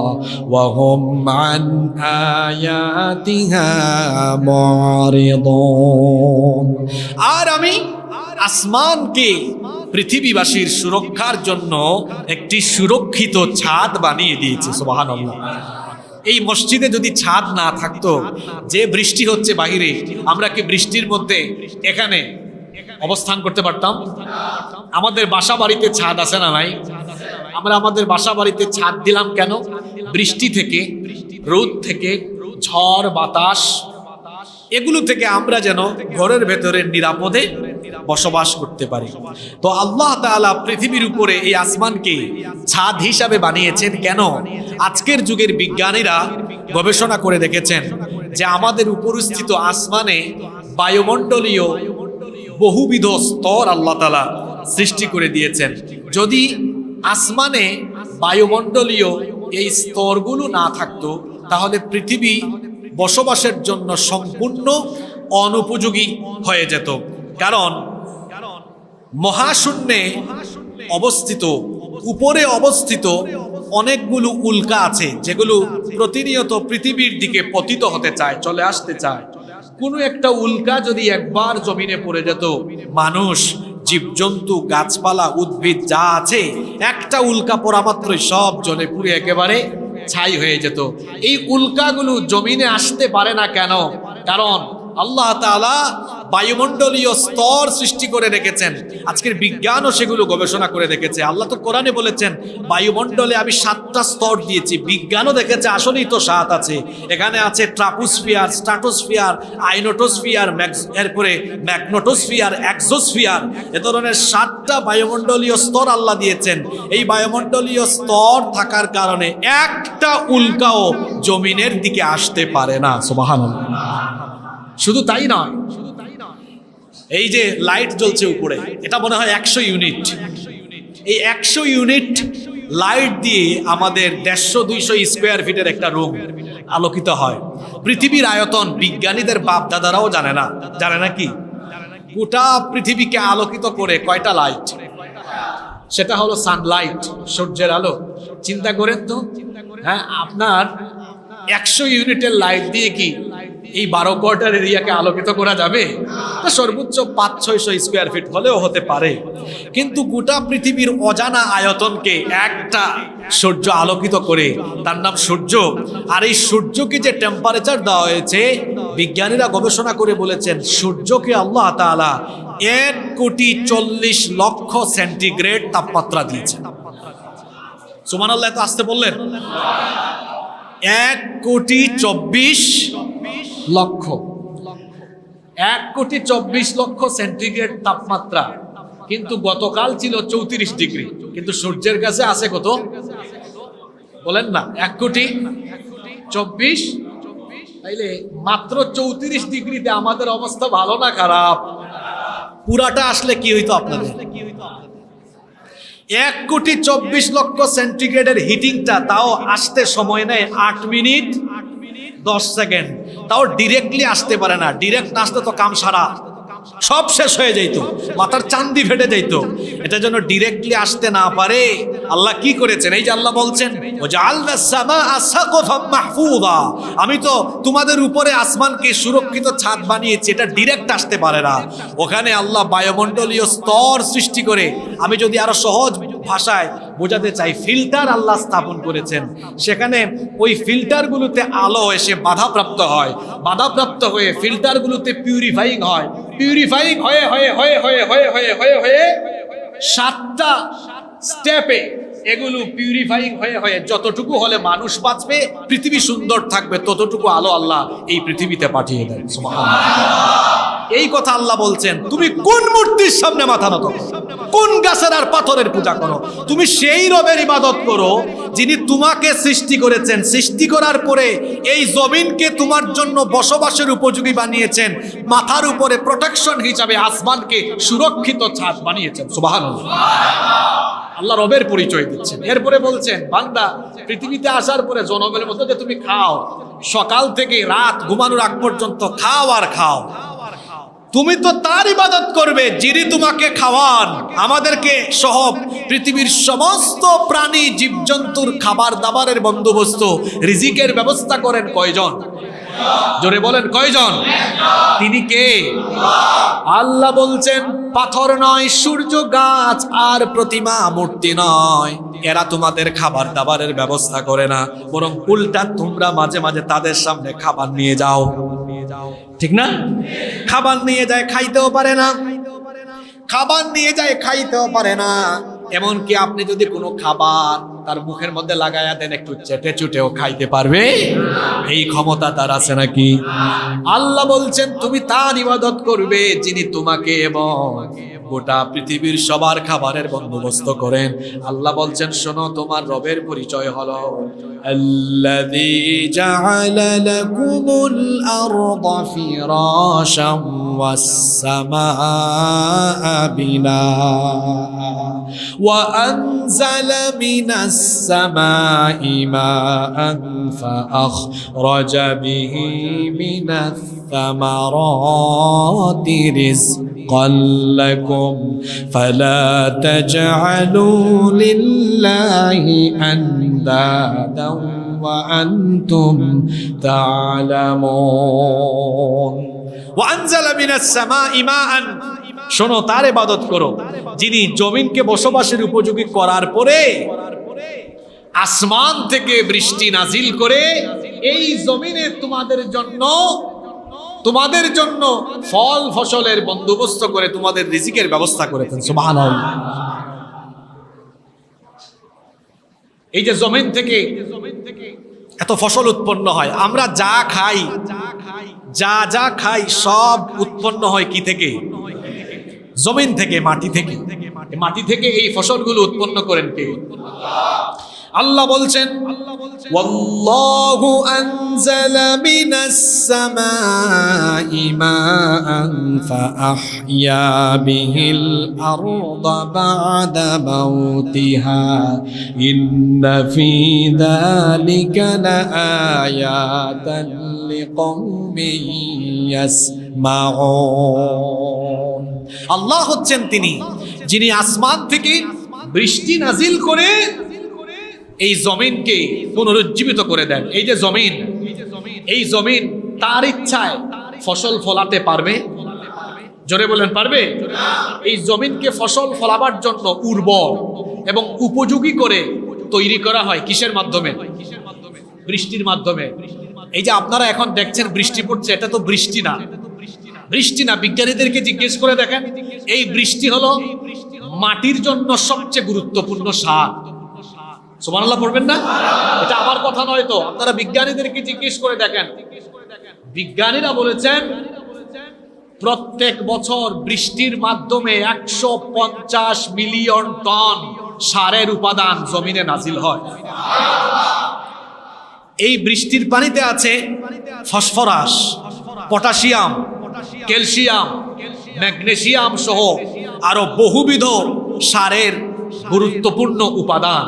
ওয়া হুম আন আয়াতিহা মুরিদুন। আর আমি আসমানকে পৃথিবীবাসীর সুরক্ষার জন্য একটি সুরক্ষিত ছাদ বানিয়ে দিয়েছে। সুবহানাল্লাহ। এই মসজিদে যদি ছাদ না থাকতো, যে বৃষ্টি হচ্ছে বাহিরে, আমরা কি বৃষ্টির মধ্যে এখানে অবস্থান করতে পারতাম? আমাদের বাসা বাড়িতে ছাদ আছে না নাই? আমরা আমাদের বাসা বাড়িতে ছাদ দিলাম কেন? বৃষ্টি থেকে, রোদ থেকে, ঝড় বাতাস, এগুলো থেকে আমরা যেন ঘরের ভেতরে নিরাপদে বসবাস করতে পারি। তো আল্লাহ তাআলা পৃথিবীর উপরে এই আসমানকে ছাদ হিসাবে বানিয়েছেন কেন? আজকের যুগের বিজ্ঞানীরা গবেষণা করে দেখেছেন যে আমাদের উপরস্থিত আসমানে বায়ুমণ্ডলীয় বহুবিধ স্তর আল্লাহ তাআলা সৃষ্টি করে দিয়েছেন। যদি আসমানে বায়ুমণ্ডলীয় এই স্তরগুলো না থাকতো, তাহলে পৃথিবী বসবাসের জন্য সম্পূর্ণ অনুপযোগী হয়ে যেত। কারণ মহাশূন্যে অবস্থিত, উপরে অবস্থিত অনেকগুলো উল্কা আছে যেগুলো প্রতিনিয়ত পৃথিবীর দিকে পতিত হতে চায়, চলে আসতে চায়। কোনো একটা উল্কা যদি একবার জমিনে পড়ে যেত, মানুষ, জীবজন্তু, গাছপালা, উদ্ভিদ যা আছে, একটা উল্কা পড়া মাত্রই সব জ্বলে পুড়ে একেবারে ছাই হয়ে যেত। এই উল্কাগুলো জমিনে আসতে পারে না কেন? কারণ আল্লাহ তাআলা বায়ুমণ্ডলীয় স্তর সৃষ্টি করে রেখেছেন। আজকের বিজ্ঞানও সেগুলো গবেষণা করে দেখেছে। আল্লাহ তো কোরআনে বলেছেন বায়ুমণ্ডলে আমি 7টা স্তর দিয়েছি। বিজ্ঞানও দেখেছে আসলেই তো 7 আছে। এখানে আছে ট্রাপোস্ফিয়ার, স্ট্রাটোস্ফিয়ার, আইনোটোস্ফিয়ার, এরপরে ম্যাগনেটোস্ফিয়ার, এক্সোস্ফিয়ার, এ ধরনের 7টা বায়ুমণ্ডলীয় স্তর আল্লাহ দিয়েছেন। এই বায়ুমণ্ডলীয় স্তর থাকার কারণে একটা উল্কাও জমিনের দিকে আসতে পারে না। সুবহানাল্লাহ। শুধু তাই নয়, এই যে লাইট জ্বলছে উপরে, এটা মনে হয় 100 ইউনিট। এই 100 ইউনিট লাইট দিয়ে আমাদের 150-200 স্কোয়ার ফিটের একটা রুম আলোকিত হয়। পৃথিবীর আয়তন বিজ্ঞানীদের বাপ দাদারাও জানে না। জানে না কি? গোটা পৃথিবীকে আলোকিত করে কয়টা লাইট? সেটা হলো সানলাইট, সূর্যের আলো। চিন্তা করেন তো, হ্যাঁ, আপনার 100 ইউনিটের লাইট দিয়ে কি এই 12 কোয়ার্টার এরিয়াকে আলোকিত করা যাবে? তো সর্বোচ্চ 500-600 স্কোয়ার ফিট হলেও হতে পারে। কিন্তু গোটা পৃথিবীর অজানা আয়তনকে একটা সূর্য আলোকিত করে, তার নাম সূর্য। আর এই সূর্যকে যে টেম্পারেচার দেওয়া হয়েছে, বিজ্ঞানীরা গবেষণা করে বলেছেন সূর্যকে আল্লাহ তাআলা 1,40,00,000 সেন্টিগ্রেড তাপমাত্রা দিয়েছেন। সুবহানাল্লাহ, এত আসতে বললেন? 1,24,00,000 1,24,00,000 সেন্টিগ্রেড তাপমাত্রা। কিন্তু গতকাল ছিল 34 ডিগ্রি। কিন্তু সূর্যের কাছে আছে কত বলেন না? 1,24,00,000। তাইলে মাত্র 34 ডিগ্রিতে আমাদের অবস্থা ভালো না খারাপ? পুরাটা আসলে কি হইতো আপনাদের? 1,24,00,000 সেন্টিগ্রেডের হিটিংটা তাও আসতে সময় নেয় 8 মিনিট 10 সেকেন্ড। তাও ডিরেক্টলি আসতে পারে না। ডিরেক্ট আসতে তো কাম সারা, সব শেষ হয়ে যাইতো, মাথার চান্দি ফেটে যাইতো। এটা যেন ডিরেক্টলি আসতে না পারে, আল্লাহ কি করেছেন? এই যে আল্লাহ বলছেন, আমি তো তোমাদের উপরে আসমানকে সুরক্ষিত ছাদ বানিয়েছি, এটা ডিরেক্ট আসতে পারে না। ওখানে আল্লাহ বায়ুমণ্ডলীয় স্তর সৃষ্টি করে, আমি যদি আরো সহজ ভাষায় বোঝাতে চাই, ফিল্টার আল্লাহ স্থাপন করেছেন। সেখানে ওই ফিল্টারগুলোতে আলো এসে বাধাপ্রাপ্ত হয়, বাধাপ্রাপ্ত হয়ে ফিল্টারগুলোতে পিউরিফাইং হয়, পিউরিফাইং হয়ে হয়ে হয়ে হয়ে হয়ে হয়ে হয়ে হয়ে 7টা স্টেপে এগুলো পিউরিফাইং হয়ে হয়ে যতটুকু হলে মানুষ বাঁচবে, পৃথিবী সুন্দর থাকবে, ততটুকু আলো আল্লাহ এই পৃথিবীতে পাঠিয়ে দেন। সুবহানাল্লাহ। এই কথা আল্লাহ বলছেন। তুমি কোন মূর্তির সামনে মাথা নত করো, কোন গাছের আর পাথরের পূজা করো? তুমি সেই রবের ইবাদত করো যিনি তোমাকে সৃষ্টি করেছেন। সৃষ্টি করার পরে এই জমিনকে তোমার জন্য বসবাসের উপযোগী বানিয়েছেন, মাথার উপরে প্রোটেকশন হিসাবে আসমানকে সুরক্ষিত ছাদ বানিয়েছেন। সুবহানাল্লাহ। আল্লাহ রবের পরিচয় দিচ্ছেন। এরপরে বলছেন, বান্দা পৃথিবীতে আসার পরে জনগণের মতো যে তুমি খাও, সকাল থেকে রাত ঘুমানোর আগ পর্যন্ত খাও আর খাও। তুমি তো তার ইবাদত করবে যিনি তোমাকে খাওয়ান। আমাদেরকে সহ পৃথিবীর সমস্ত প্রাণী জীবজন্তুর খাবার দাবারের বন্দোবস্ত, রিজিকের ব্যবস্থা করেন কয়জন? জোরে বলেন, কয়জন? তিনি কে? আল্লাহ বলছেন, পাথর নয়, সূর্য, গাছ আর প্রতিমা, মূর্তি নয়, এরা তোমাদের খাবার দাবারের ব্যবস্থা করে না, বরং উল্টা তোমরা মাঝে মাঝে তাদের সামনে খাবার নিয়ে যাও। ঠিক না? খাবার নিয়ে যায়, খাইতেও পারে না, খাবার নিয়ে যায়, খাইতেও পারে না। এমনকি আপনি যদি কোনো খাবার তার মুখের মধ্যে লাগায়া দেন, একটু চেটে চুটেও খাইতে পারবে? এই ক্ষমতা তার আছে নাকি? আল্লাহ বলছেন, তুমি তার ইবাদত করবে যিনি তোমাকে এবং গোটা পৃথিবীর সবার খাবারের বন্দোবস্ত করেন। আল্লাহ বলছেন, শোনো, তোমার রবের পরিচয় হলো আল্লাযী জাআলা লাকুমুল আরদা ফিরাশাম ওয়াস সামাআ বিনাআ ওয়া আনজালা মিনাস সামাই মাআন ফাআখরাজা বিহি মিনাস সামারাতি রিজকান লাকুম ফালা তাজআলু লিল্লাহি أندادا وأنتم تعلمون وأنزل من السماء ماء শোনো তার ইবাদত করো যিনি জমিনকে বসবাসের উপযোগী করার পরে আসমান থেকে বৃষ্টি নাজিল করে এই জমিনে তোমাদের জন্য ফল ফসলের বন্দোবস্ত করে তোমাদের রিজিকের ব্যবস্থা করেছেন সুবহানাল্লাহ। এই যে জমিন থেকে এত ফসল উৎপন্ন হয়, আমরা যা খাই যা খাই সব উৎপন্ন হয় কি থেকে? জমিন থেকে, মাটি থেকে। মাটি থেকে এই ফসলগুলো উৎপন্ন করেন কে? আল্লাহ বলছেন ওয়াল্লাহু আনজালা মিনাস সামাই মাআন ফাআহইয়া বিহিল আরদা বা'দা মাউতিহা ইন্না ফী যালিকা লাআয়াতান লিকওমিন ইয়াসমাউন। আল্লাহ হচ্ছেন তিনি যিনি আসমান থেকে বৃষ্টি নাজিল করে এই জমিনকে পুনরুজ্জীবিত করে দেন। এই জমিন তার ইচ্ছায় ফসল ফলাতে পারবে? জোরে বলেন পারবে? এই জমিনকে ফসল ফলাবার জন্য উর্বর এবং উপযোগী করে তৈরি করা হয় কিসের মাধ্যমে? বৃষ্টির মাধ্যমে। এই যে আপনারা এখন দেখছেন বৃষ্টি পড়ছে, এটা তো বৃষ্টি না। বিজ্ঞানীদেরকে জিজ্ঞেস করে দেখেন, এই বৃষ্টি হলো মাটির জন্য সবচেয়ে গুরুত্বপূর্ণ সার। সুবহানাল্লাহ পড়বেন না? এটা আমার কথা নয় তো, আপনারা বিজ্ঞানীদেরকে জিজ্ঞেস করে দেখেন। বিজ্ঞানীরা বলেছেন প্রত্যেক বছর বৃষ্টির মাধ্যমে 150 মিলিয়ন টন সারের উপাদান জমিনে নাজিল হয়। এই বৃষ্টির পানিতে আছে ফসফরাস, পটাশিয়াম, ক্যালসিয়াম, ম্যাগনেসিয়াম সহ আরো বহুবিধ সারের গুরুত্বপূর্ণ উপাদান।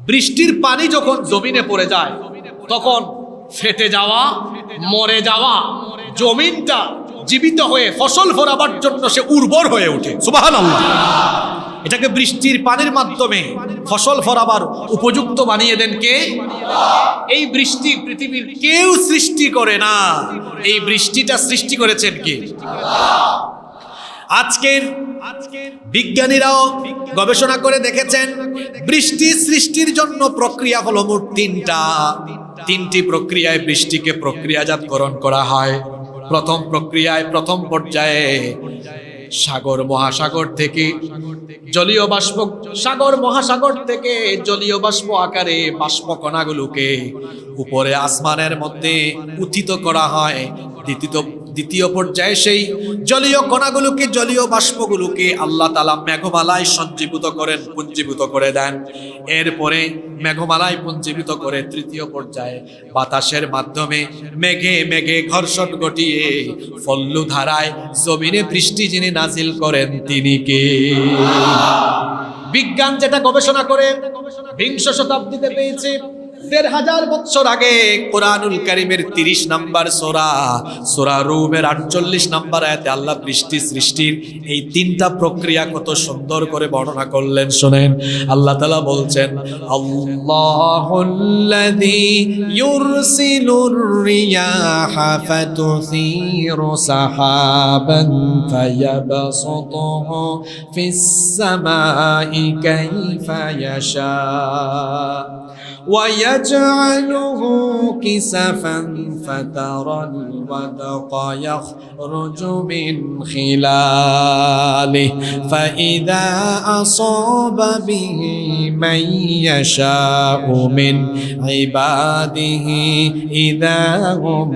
বৃষ্টির পানি যখন জমিনে পড়ে যায় তখন ফেটে যাওয়া, মরে যাওয়া জমিনটা জীবিত হয়ে ফসল ফলাবার জন্য সে উর্বর হয়ে ওঠে। সুবহানাল্লাহ। এটাকে বৃষ্টির পানির মাধ্যমে ফসল ফলাবার উপযুক্ত বানিয়ে দেন কে? এই বৃষ্টি পৃথিবীর কেউ সৃষ্টি করে না, এই বৃষ্টিটা সৃষ্টি করেছেন কে? আজকের বিজ্ঞানীরাও গবেষণা করে দেখেছেন বৃষ্টি সৃষ্টির জন্য প্রক্রিয়া হলো মোট তিনটি প্রক্রিয়ায় বৃষ্টিকে প্রক্রিয়াজাতকরণ করা হয়। প্রথম প্রক্রিয়ায়, প্রথম পর্যায়ে সাগর মহাসাগর থেকে জলীয় বাষ্প, সাগর মহাসাগর থেকে জলীয় বাষ্প আকারে বাষ্প কণাগুলোকে উপরে আসমানের মধ্যে উত্থিত করা হয়। দ্বিতীয় পর্যায়ে সেই জলীয় কণাগুলোকে, জলীয় বাষ্পগুলোকে আল্লাহ তাআলা মেঘমালায় সঞ্জীবিত করেন, পুঞ্জীভূত করে দেন। এরপরে মেঘমালায় পুঞ্জীভূত করে তৃতীয় পর্যায়ে বাতাসের মাধ্যমে মেঘে ঘর্ষণ ঘটিয়ে ফল্লু ধারায় জমিনে বৃষ্টি যিনি নাজিল করেন তিনি কে? বিজ্ঞান যেটা গবেষণা করে বিংশ শতাব্দীতে পেয়েছে, 1500 বছর আগে কোরআনুল কারীমের 30 নম্বর সূরা রুমের 48 নম্বর আয়াতে আল্লাহ বৃষ্টি সৃষ্টির এই তিনটা প্রক্রিয়া কত সুন্দর করে বর্ণনা করলেন। শুনেন, আল্লাহ তাআলা বলছেন আল্লাহুল্লাযী ইউরসিলুর রিয়াহা ফাতুসিরু সাহাবান ফায়াবসুতুহু ফিস সামাই কাইফা ইয়াশা ويجعله كسفا فترى الودق يخرج من خلاله فإذا أصاب به من يشاء من عباده إذا هم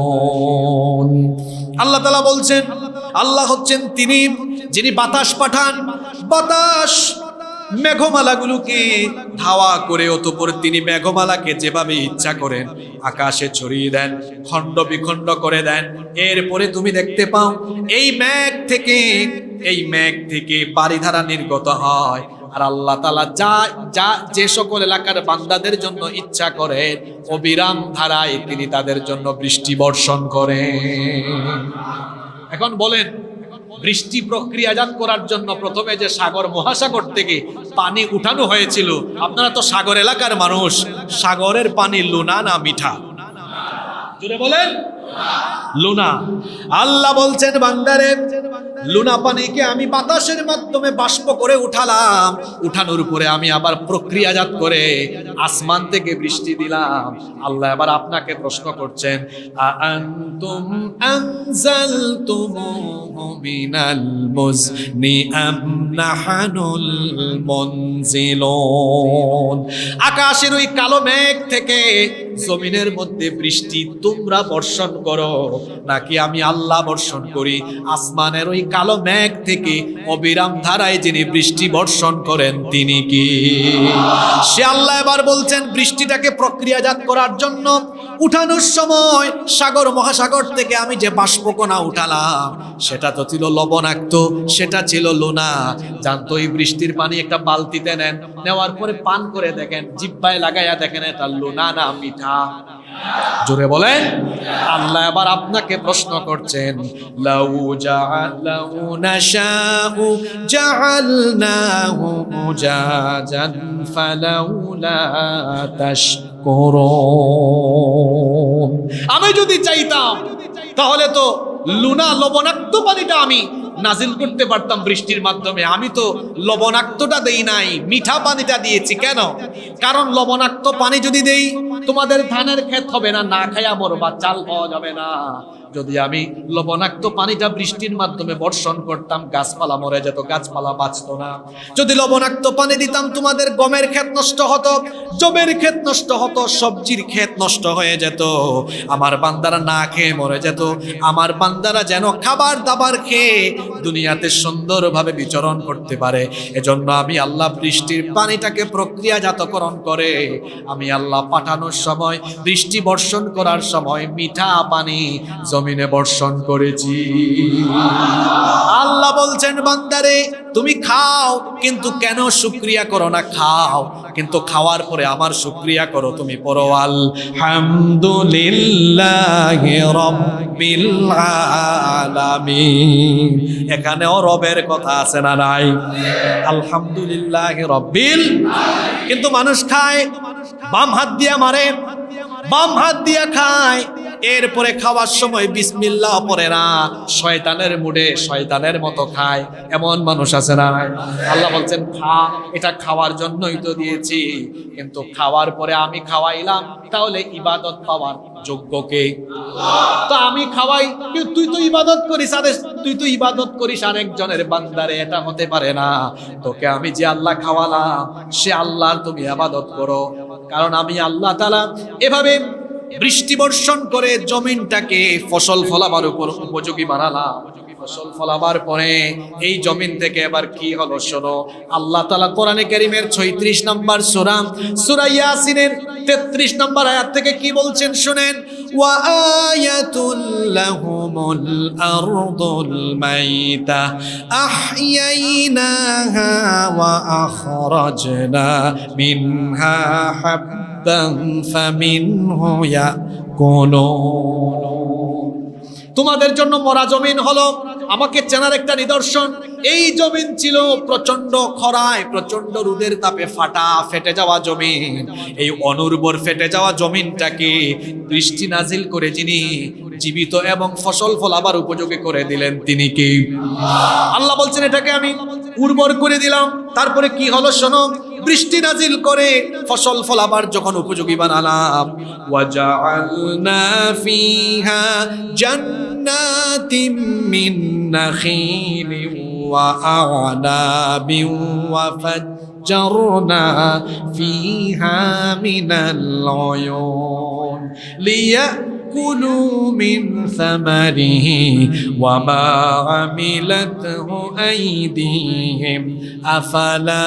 يستبشرون। আল্লাহ তাআলা বলছেন, আল্লাহ হচ্ছেন তিনি যিনি বাতাস পাঠান, বাতাস মেঘমালাগুলোকে ধাওয়া করে অতঃপর তিনি মেঘমালাকে যেভাবে ইচ্ছা করেন আকাশে ছড়িয়ে দেন, খণ্ড বিখণ্ড করে দেন। এরপরে তুমি দেখতে পাও এই মেঘ থেকে বারিধারা নির্গত হয়। আর আল্লাহ তাআলা যে সকল এলাকার বান্দাদের জন্য ইচ্ছা করেন অবিরাম ধারায় তিনি তাদের জন্য বৃষ্টি বর্ষণ করেন। এখন বলেন বৃষ্টি প্রক্রিয়াজাত করার জন্য প্রথমে যে সাগর মহাসাগর থেকে পানি উঠানো হয়েছিল, আপনারা তো সাগর এলাকার মানুষ, সাগরের পানি লুনা না মিঠা? জোরে বলেন, লুনা। আল্লাহ বলছেন বান্দারে, লুনা পানিকে আমি বাতাসের মাধ্যমে বাষ্প করে উঠালাম, উঠানোর উপরে আমি আবার প্রক্রিয়াজাত করে আসমান থেকে বৃষ্টি দিলাম। আল্লাহ এবার আপনাকে প্রশ্ন করছেন, আআনতুম আনজালতুমুহু মিনাল মুজনি আম নাহনুল মুনজিলুন। আকাশের ওই কালো মেঘ থেকে জমিনের মধ্যে বৃষ্টি তোমরা বর্ষণ করো নাকি আমি আল্লাহ বর্ষণ করি? আসমানের ওই কালো মেঘ থেকে অবিরাম ধারায় যিনি বৃষ্টি বর্ষণ করেন তিনি কি? সে আল্লাহ এবার বলছেন, বৃষ্টিটাকে প্রক্রিয়াজাত করার জন্য উঠানোর সময় সাগর মহাসাগর থেকে আমি যে বাষ্পকণা উঠালাম সেটা তো ছিল লবণাক্ত, সেটা ছিল লুনা। জানতো এই বৃষ্টির পানি একটা বালতিতে নেন, নেওয়ার পরে পান করে দেখেন, জিহ্বায় লাগাইয়া দেখেন এটা লুনা না মিঠা? জোরে বলেন। আল্লাহ এবার আপনাকে প্রশ্ন করছেন, লাউ জাআলাহু নাশাউ জাআলনাহু উজাজান ফালাউলা তাশকুরুন। আমি যদি চাইতাম তাহলে তো লুনা লবণাক্ত পানিটা আমি নাজিল করতে পারতাম বৃষ্টির মাধ্যমে। আমি তো লবণাক্তটা দেই নাই, মিঠা পানিটা দিয়েছি। কেন? কারণ লবণাক্ত পানি যদি দেই তোমাদের ধানের ক্ষেত হবে না, না খায়া মরবা, চাল পাওয়া যাবে না। যদি আমি লবণাক্ত পানিটা বৃষ্টির মাধ্যমে বর্ষণ করতাম, গাছপালা মরে যেত, গাছপালা বাঁচতো না। যদি লবণাক্ত পানি দিতাম তোমাদের গমের ক্ষেত নষ্ট হতো, জবের ক্ষেত নষ্ট হতো, সবজির ক্ষেত নষ্ট হয়ে যেত, আমার বান্দারা না খেয়ে মরে যেত। আমার বান্দারা যেন খাবার দাবার খেয়ে দুনিয়াতে সুন্দরভাবে বিচরণ করতে পারে, এজন্য আমি আল্লাহ বৃষ্টির পানিটাকে প্রক্রিয়াজাতকরণ করে আমি আল্লাহ পাঠানোর সময়, বৃষ্টি বর্ষণ করার সময় মিঠা পানি জমিনে বর্ষণ করেছি। আল্লাহ বলছেন, বান্দারে তুমি খাও, কিন্তু কেন শুকরিয়া করো না? খাও, কিন্তু খাওয়ার পরে আমার শুকরিয়া করো। তুমি পড়ো আলহামদুলিল্লাহি রাব্বিল আলামিন। এখানেও রবের কথা আছে না নাই? আলহামদুলিল্লাহি রাব্বিল। কিন্তু মানুষ খায়, বাম হাত দিয়া মারে, বাম হাত দিয়া খায়, এরপরে খাওয়ার সময় বিসমিল্লাহ পড়ে না, শয়তানের মুডে শয়তানের মতো খায়। এমন মানুষ আছে না? আল্লাহ বলছেন, খা, এটা খাওয়ার জন্যই তো দিয়েছি, কিন্তু খাওয়ার পরে আমি খাওয়াইলাম, তাহলে ইবাদত পাওয়ার যোগ্য কে? তো আমি খাওয়াই, তুই তো ইবাদত করিস, তুই তো ইবাদত করিস আরেকজনের বান্দারে, এটা হতে পারে না। তোকে আমি যে আল্লাহ খাওয়ালাম সে আল্লাহর তুমি ইবাদত করো। কারণ আমি আল্লাহ তাআলা এভাবে বৃষ্টি বর্ষণ করে জমিনটাকে ফসল ফলাবার উপর উপযোগী বানালাম। ফসল ফলাবার পরে এই জমিন থেকে এবার কি হলো শোনো। আল্লাহ তাআলা কোরআনে কারীমের 36 নম্বর সূরা, সূরা ইয়াসিনের 33 নম্বর আয়াত থেকে কি বলছেন শুনেন। ওয়া আয়াতুল লাহুমুল আরদুল মাইতা আহইয়াইনাহা ওয়া আখরাজনা মিনহা হাব্বান ফামিনহু ইয়াকুলুন। তোমাদের জন্য মরা জমিন হলো আমাকে চেনার একটা নিদর্শন। এই জমিন ছিল প্রচন্ড খরায়, প্রচন্ড রোদের তাপে ফাটা ফেটে যাওয়া জমিন। এই অনুর্বর ফেটে যাওয়া জমিনটাকে বৃষ্টি নাজিল করে যিনি জীবিত এবং ফসল ফলাবার উপযোগী করে দিলেন তিনি কি? আল্লাহ বলছেন, এটাকে আমি উর্বর করে দিলাম। তারপরে কি হলো শোনো, বৃষ্টি নাজিল করে ফসল ফলাবার যখন উপযোগী বানালাম, ওয়াজআলনা ফিহা জান্নাতিম মিন নাখিলিন ওয়া আ'নাবিন ওয়া ফাজ্জারনা ফিহা মিনাল উয়ুন লিয়াকুলু মিন সামারিহি ওয়া মা আমিলাতহু আইদিহিম আফালা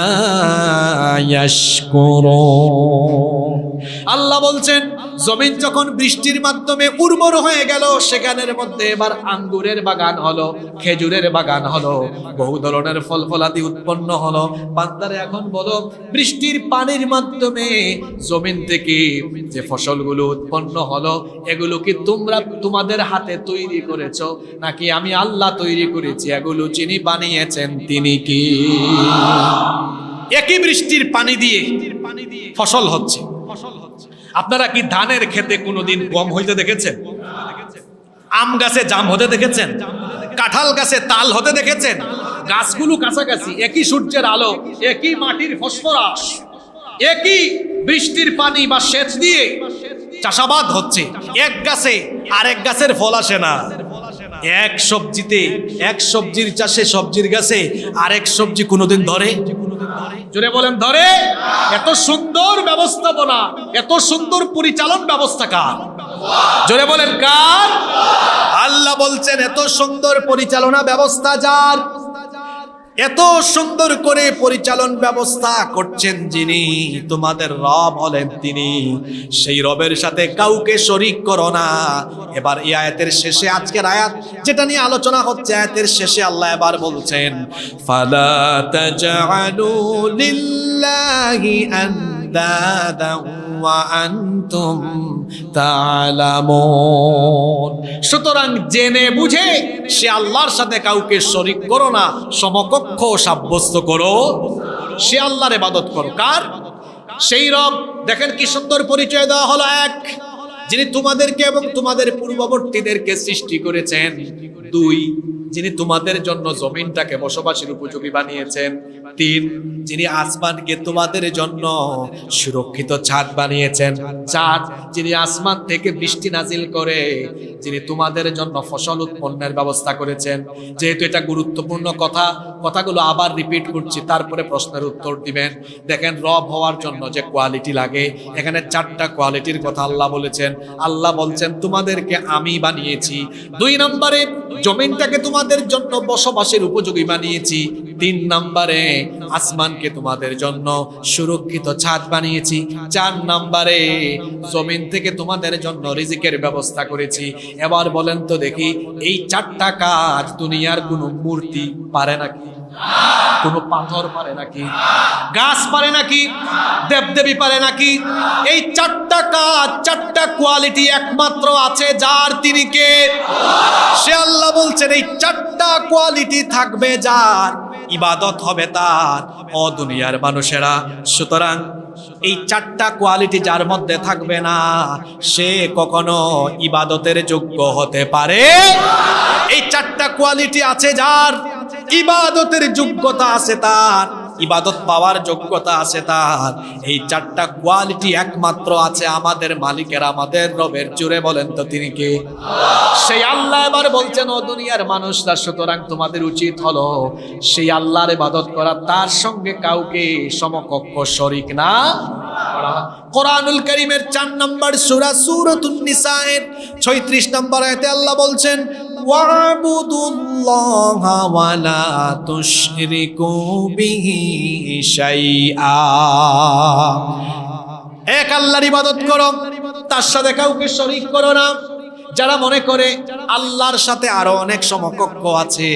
ইয়াশকুরুন। আল্লাহ বলছেন, জমিন যখন বৃষ্টির মাধ্যমে উর্বর হয়ে গেল, সেখানের মধ্যে এবার আঙ্গুরের বাগান হলো, খেজুরের বাগান হলো, বহু ধরনের ফল ফলাদি উৎপন্ন হলো। বান্দারে এখন বলো, বৃষ্টির পানির মাধ্যমে জমিন থেকে যে ফসলগুলো উৎপন্ন হলো, এগুলো কি তোমরা তোমাদের হাতে তৈরি করেছো নাকি আমি আল্লাহ তৈরি করেছি? এগুলো যিনি বানিয়েছেন তিনি কি? একই বৃষ্টির পানি দিয়ে ফসল হচ্ছে। আপনারা কি ধানের ক্ষেতে কোনোদিন গম হইতে দেখেছেন? আম গাছে জাম হতে দেখেছেন? কাঁঠাল গাছে তাল হতে দেখেছেন? গাছগুলো কাছাকাছি, একই সূর্যের আলো, একই মাটির ফসফরাস, একই বৃষ্টির পানি বা সেচ দিয়ে চাষাবাদ হচ্ছে। এক গাছে আরেক গাছের ফল আসে না। এক সবজিতে, এক সবজির চাষে, সবজির গাছে আরেক সবজি কোনোদিন ধরে? জোরে বলেন, ধরে? এত সুন্দর ব্যবস্থাপনা, এত সুন্দর পরিচালন ব্যবস্থা কার? জোরে বলেন, কার? আল্লাহ বলছেন এত সুন্দর পরিচালনা ব্যবস্থা যার, এত সুন্দর করে পরিচালন ব্যবস্থা করছেন যিনি, তোমাদের রব হলেন তিনি। সেই রবের সাথে কাউকে শরীক করো না। এবার এই আয়াতের শেষে, আজকের আয়াত যেটা নিয়ে আলোচনা হচ্ছে, আয়াতের শেষে আল্লাহ এবার বলছেন, ফালা তাজআলু লিল্লাহি আনদাদা ওয়া আনতুম তা'লামুন। সুতরাং জেনে বুঝে সে আল্লাহর সাথে কাউকে শরীক করো না, সমকক্ষ সাব্যস্ত করো, সে আল্লাহর ইবাদত করো। কার? সেই রব। দেখেন কি সুন্দর পরিচয় দেওয়া হলো। এক, যিনি তোমাদেরকে এবং তোমাদের পূর্ববর্তীদেরকে সৃষ্টি করেছেন। দুই, যিনি তোমাদের জন্য জমিনটাকে বসবাসের উপযোগী বানিয়েছেন। তিন, যিনি আসমানকে তোমাদের জন্য সুরক্ষিত ছাদ বানিয়েছেন। চার, যিনি আসমান থেকে বৃষ্টি নাজিল করে, যিনি তোমাদের জন্য ফসল উৎপন্নের ব্যবস্থা করেছেন। যেহেতু এটা গুরুত্বপূর্ণ কথা, কথাগুলো আবার রিপিট করছি, তারপরে প্রশ্নের উত্তর দিবেন। দেখেন, রব হওয়ার জন্য যে কোয়ালিটি লাগে, এখানে 4টা কোয়ালিটির কথা আল্লাহ বলেছেন। আল্লাহ বলছেন তোমাদেরকে আমি বানিয়েছি। 2 নম্বরে, জমিনটাকে তোমাদের জন্য বসবাসের উপযোগী বানিয়েছি। 3 নম্বরে, আসমানকে তোমাদের জন্য সুরক্ষিত ছাদ বানিয়েছি। 4 নম্বরে, জমিন থেকে তোমাদের জন্য রিজিকের ব্যবস্থা করেছি। এবার বলেন তো দেখি, এই 4টা কাজ দুনিয়ার কোনো মূর্তি পারে নাকি? কোনো পাথর পারে নাকি? গাছ পারে নাকি? দেবদেবী পারে নাকি? এই 4টা কাজ, 4টা কোয়ালিটি একমাত্র আছে যার, তিনি কে? সে আল্লাহ বলছেন এই 4টা কোয়ালিটি থাকবে যার, ইবাদত হবে তার। ও দুনিয়ার মানুষেরা, সুতরাং এই 4টা কোয়ালিটি যার মধ্যে থাকবে না, সে কখনো ইবাদতের যোগ্য হতে পারে? এই 4টা কোয়ালিটি আছে যার, ইবাদতের যোগ্যতা আছে তার, ইবাদত পাওয়ার যোগ্যতা আছে তার। এই 4টা কোয়ালিটি একমাত্র আছে আমাদের মালিকের, আমাদের রবের। জুড়ে বলেন তো তিনি কে? সেই আল্লাহ এবার বলছেন, ও দুনিয়ার মানুষরা, সুতরাং তোমাদের উচিত হলো সেই আল্লাহর ইবাদত করা, তার সঙ্গে কাউকে সমকক্ষ শরীক না করা। কোরআনুল কারীমের 4 নম্বর সূরা সূরাতুন নিসায়ের 36 নম্বর আয়াতে আল্লাহ বলছেন, ওয়া'বুদুল্লাহা ওয়া লা তুশরিকু বিহি শাইআ। এক আল্লাহর ইবাদত করো, তার সাথে কাউকে শরীক করো না। যারা মনে করে আল্লাহর সাথে আরো অনেক সমকক্ষ আছে,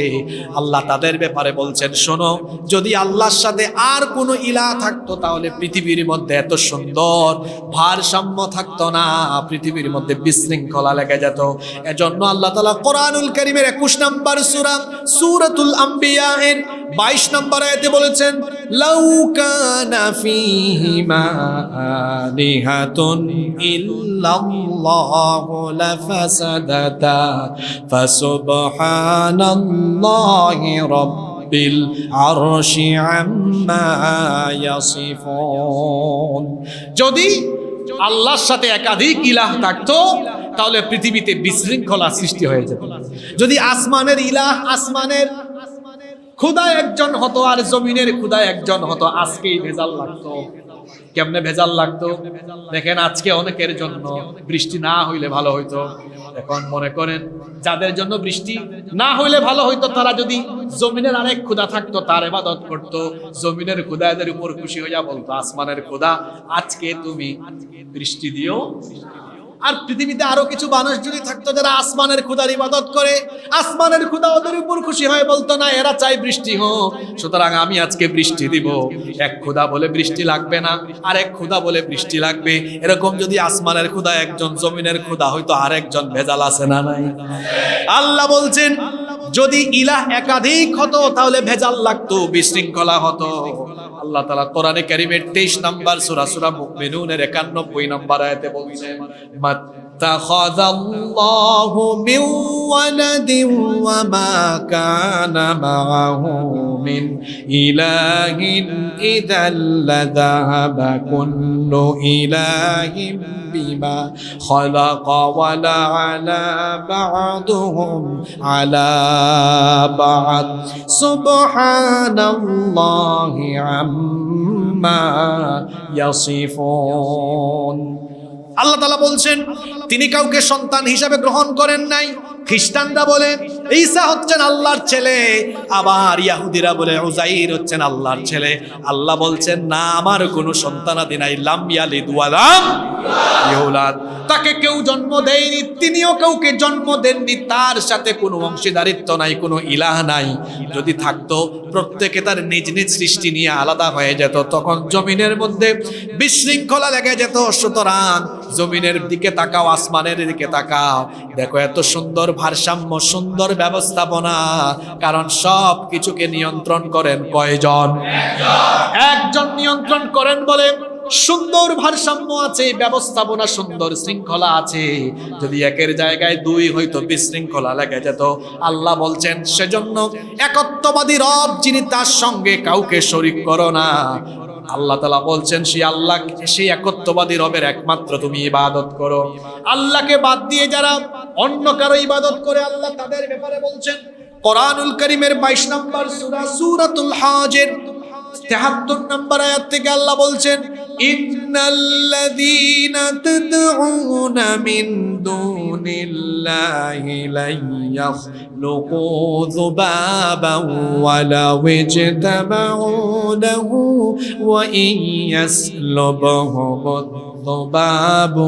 আল্লাহ তাদের ব্যাপারে বলছেন, শোনো, যদি আল্লাহর সাথে আর কোনো ইলাহ থাকতো তাহলে পৃথিবীর মধ্যে এত সুন্দর ভারসাম্য থাকতো না, পৃথিবীর মধ্যে বিশৃঙ্খলা লেগে যেত। এজন্য আল্লাহ তাআলা কোরআনুল কারীমের 21 নম্বর সূরা সূরাতুল আম্বিয়া এর 22 নম্বর আয়াতে বলেছেন, লাউ কানা ফীহিমা আলিহাতুন ইল্লাল্লাহু লাফাসাদাতা ফাসুবহানাল্লাহি রাব্বিল আরশি আম্মা ইয়াসিফুন। যদি আল্লাহর সাথে একাধিক ইলাহ থাকতো তাহলে পৃথিবীতে বিশৃঙ্খলা সৃষ্টি হয়ে যেত। যদি আসমানের ইলাহ, আসমানের খুদা একজন হতো আর জমিনের খুদা একজন হতো, আজকেই ভেজাল লাগতো। কেমনে ভেজাল লাগতো? দেখেন, আজকে অনেকের জন্য বৃষ্টি না হইলে ভালো হইতো। এখন মনে করেন যাদের জন্য বৃষ্টি না হইলে ভালো হইতো, তারা যদি জমিনের আরেক খুদা থাকতো তার ইবাদত করতো, জমিনের খুদা এদের উপর খুশি হইয়া বলতো, আসমানের খুদা আজকে তুমি বৃষ্টি দিও। আর পৃথিবীতে আরো কিছু মানুষ যদি থাকতো যারা আসমানের খোদার ইবাদত করে, আসমানের খোদা ওদের উপর খুশি হয়ে বলতো না এরা চাই বৃষ্টি হোক, সুতরাং আমি আজকে বৃষ্টি দিব। এক খোদা বলে বৃষ্টি লাগবে না, আর এক খোদা বলে বৃষ্টি লাগবে। এরকম যদি আসমানের খোদা একজন, জমিনের খোদা হয়তো আর একজন, ভেজাল আছে না নাই? আল্লাহ বলছেন যদি ইলাহ একাধিক হতো তাহলে ভেজাল লাগতো, বিশৃঙ্খলা হতো। আল্লাহ তাআলা কোরআনে কারীমের 23 নম্বর সূরা সূরা মুমিনুনের 91 নম্বর আয়াতে বলছেন মাত্তাখাযাল্লাহু মিন ওয়ালাদিন ওয়া মা কানা মাআহু মিন ইলাহিন ইযাল লাযাহাবা কুল্লু ইলাহিন বিমা খালাকা ওয়া লা আলা বা'দুহুম আলা বা'দ সুবহানাল্লাহি আম্মা ইয়াসিফুন। আল্লাহ তাআলা বলছেন তিনি কাউকে সন্তান হিসাবে গ্রহণ করেন নাই। খ্রিস্টানরা বলে ঈসা হচ্ছেন আল্লাহর ছেলে, আবার ইহুদিরা বলে উযাইর হচ্ছেন আল্লাহর ছেলে। আল্লাহ বলছেন না, আমার কোনো সন্তানাদি নাই, লাম ইয়ালিদ ওয়া লাম ইউলাদ। তাকে কেউ জন্ম দেয়নি, তিনিও কাউকে জন্ম দেননি, তার সাথে কোনো অংশীদারিত্ব নাই, কোনো ইলাহ নাই। যদি থাকতো প্রত্যেকে তার নিজ নিজ সৃষ্টি নিয়ে আলাদা হয়ে যেত, তখন জমিনের মধ্যে বিশৃঙ্খলা লেগে যেত। সুতরাং জমিনের দিকে তাকাও, আসমানের দিকে তাকাও, দেখো এত সুন্দর ভারসাম্য, সুন্দর ব্যবস্থাপনা। কারণ সব কিছুকে নিয়ন্ত্রণ করেন কয়জন? একজন নিয়ন্ত্রণ করেন বলে সুন্দর ভারসাম্য আছে, ব্যবস্থাপনা সুন্দর, শৃঙ্খলা আছে। যদি একের জায়গায় দুই হইতো বিশৃঙ্খলা লেগে যেত। আল্লাহ বলছেন সেজন্য একত্ববাদী রব যিনি, তার সঙ্গে কাউকে শরীক করো না। আল্লাহ তাআলা বলছেন সেই আল্লাহ, সেই একত্ববাদী রবের একমাত্র তুমি ইবাদত করো। আল্লাহকে বাদ দিয়ে যারা অন্য কারো ইবাদত করে, আল্লাহ তাদের ব্যাপারে বলছেন কোরআনুল কারীমের 22 নম্বর সূরা সূরাতুল হাজের 73 নম্বর আয়াত থেকে আল্লাহ বলছেন ইন্নাল্লাযীনা তাদউনা মিন দুনিল্লাহি লা ইয়াখলুকু যুবাবান ওয়া লাউ ইজতামাউ লাহু ওয়া ইন ইয়াসলুবহুমুদ যুবাবু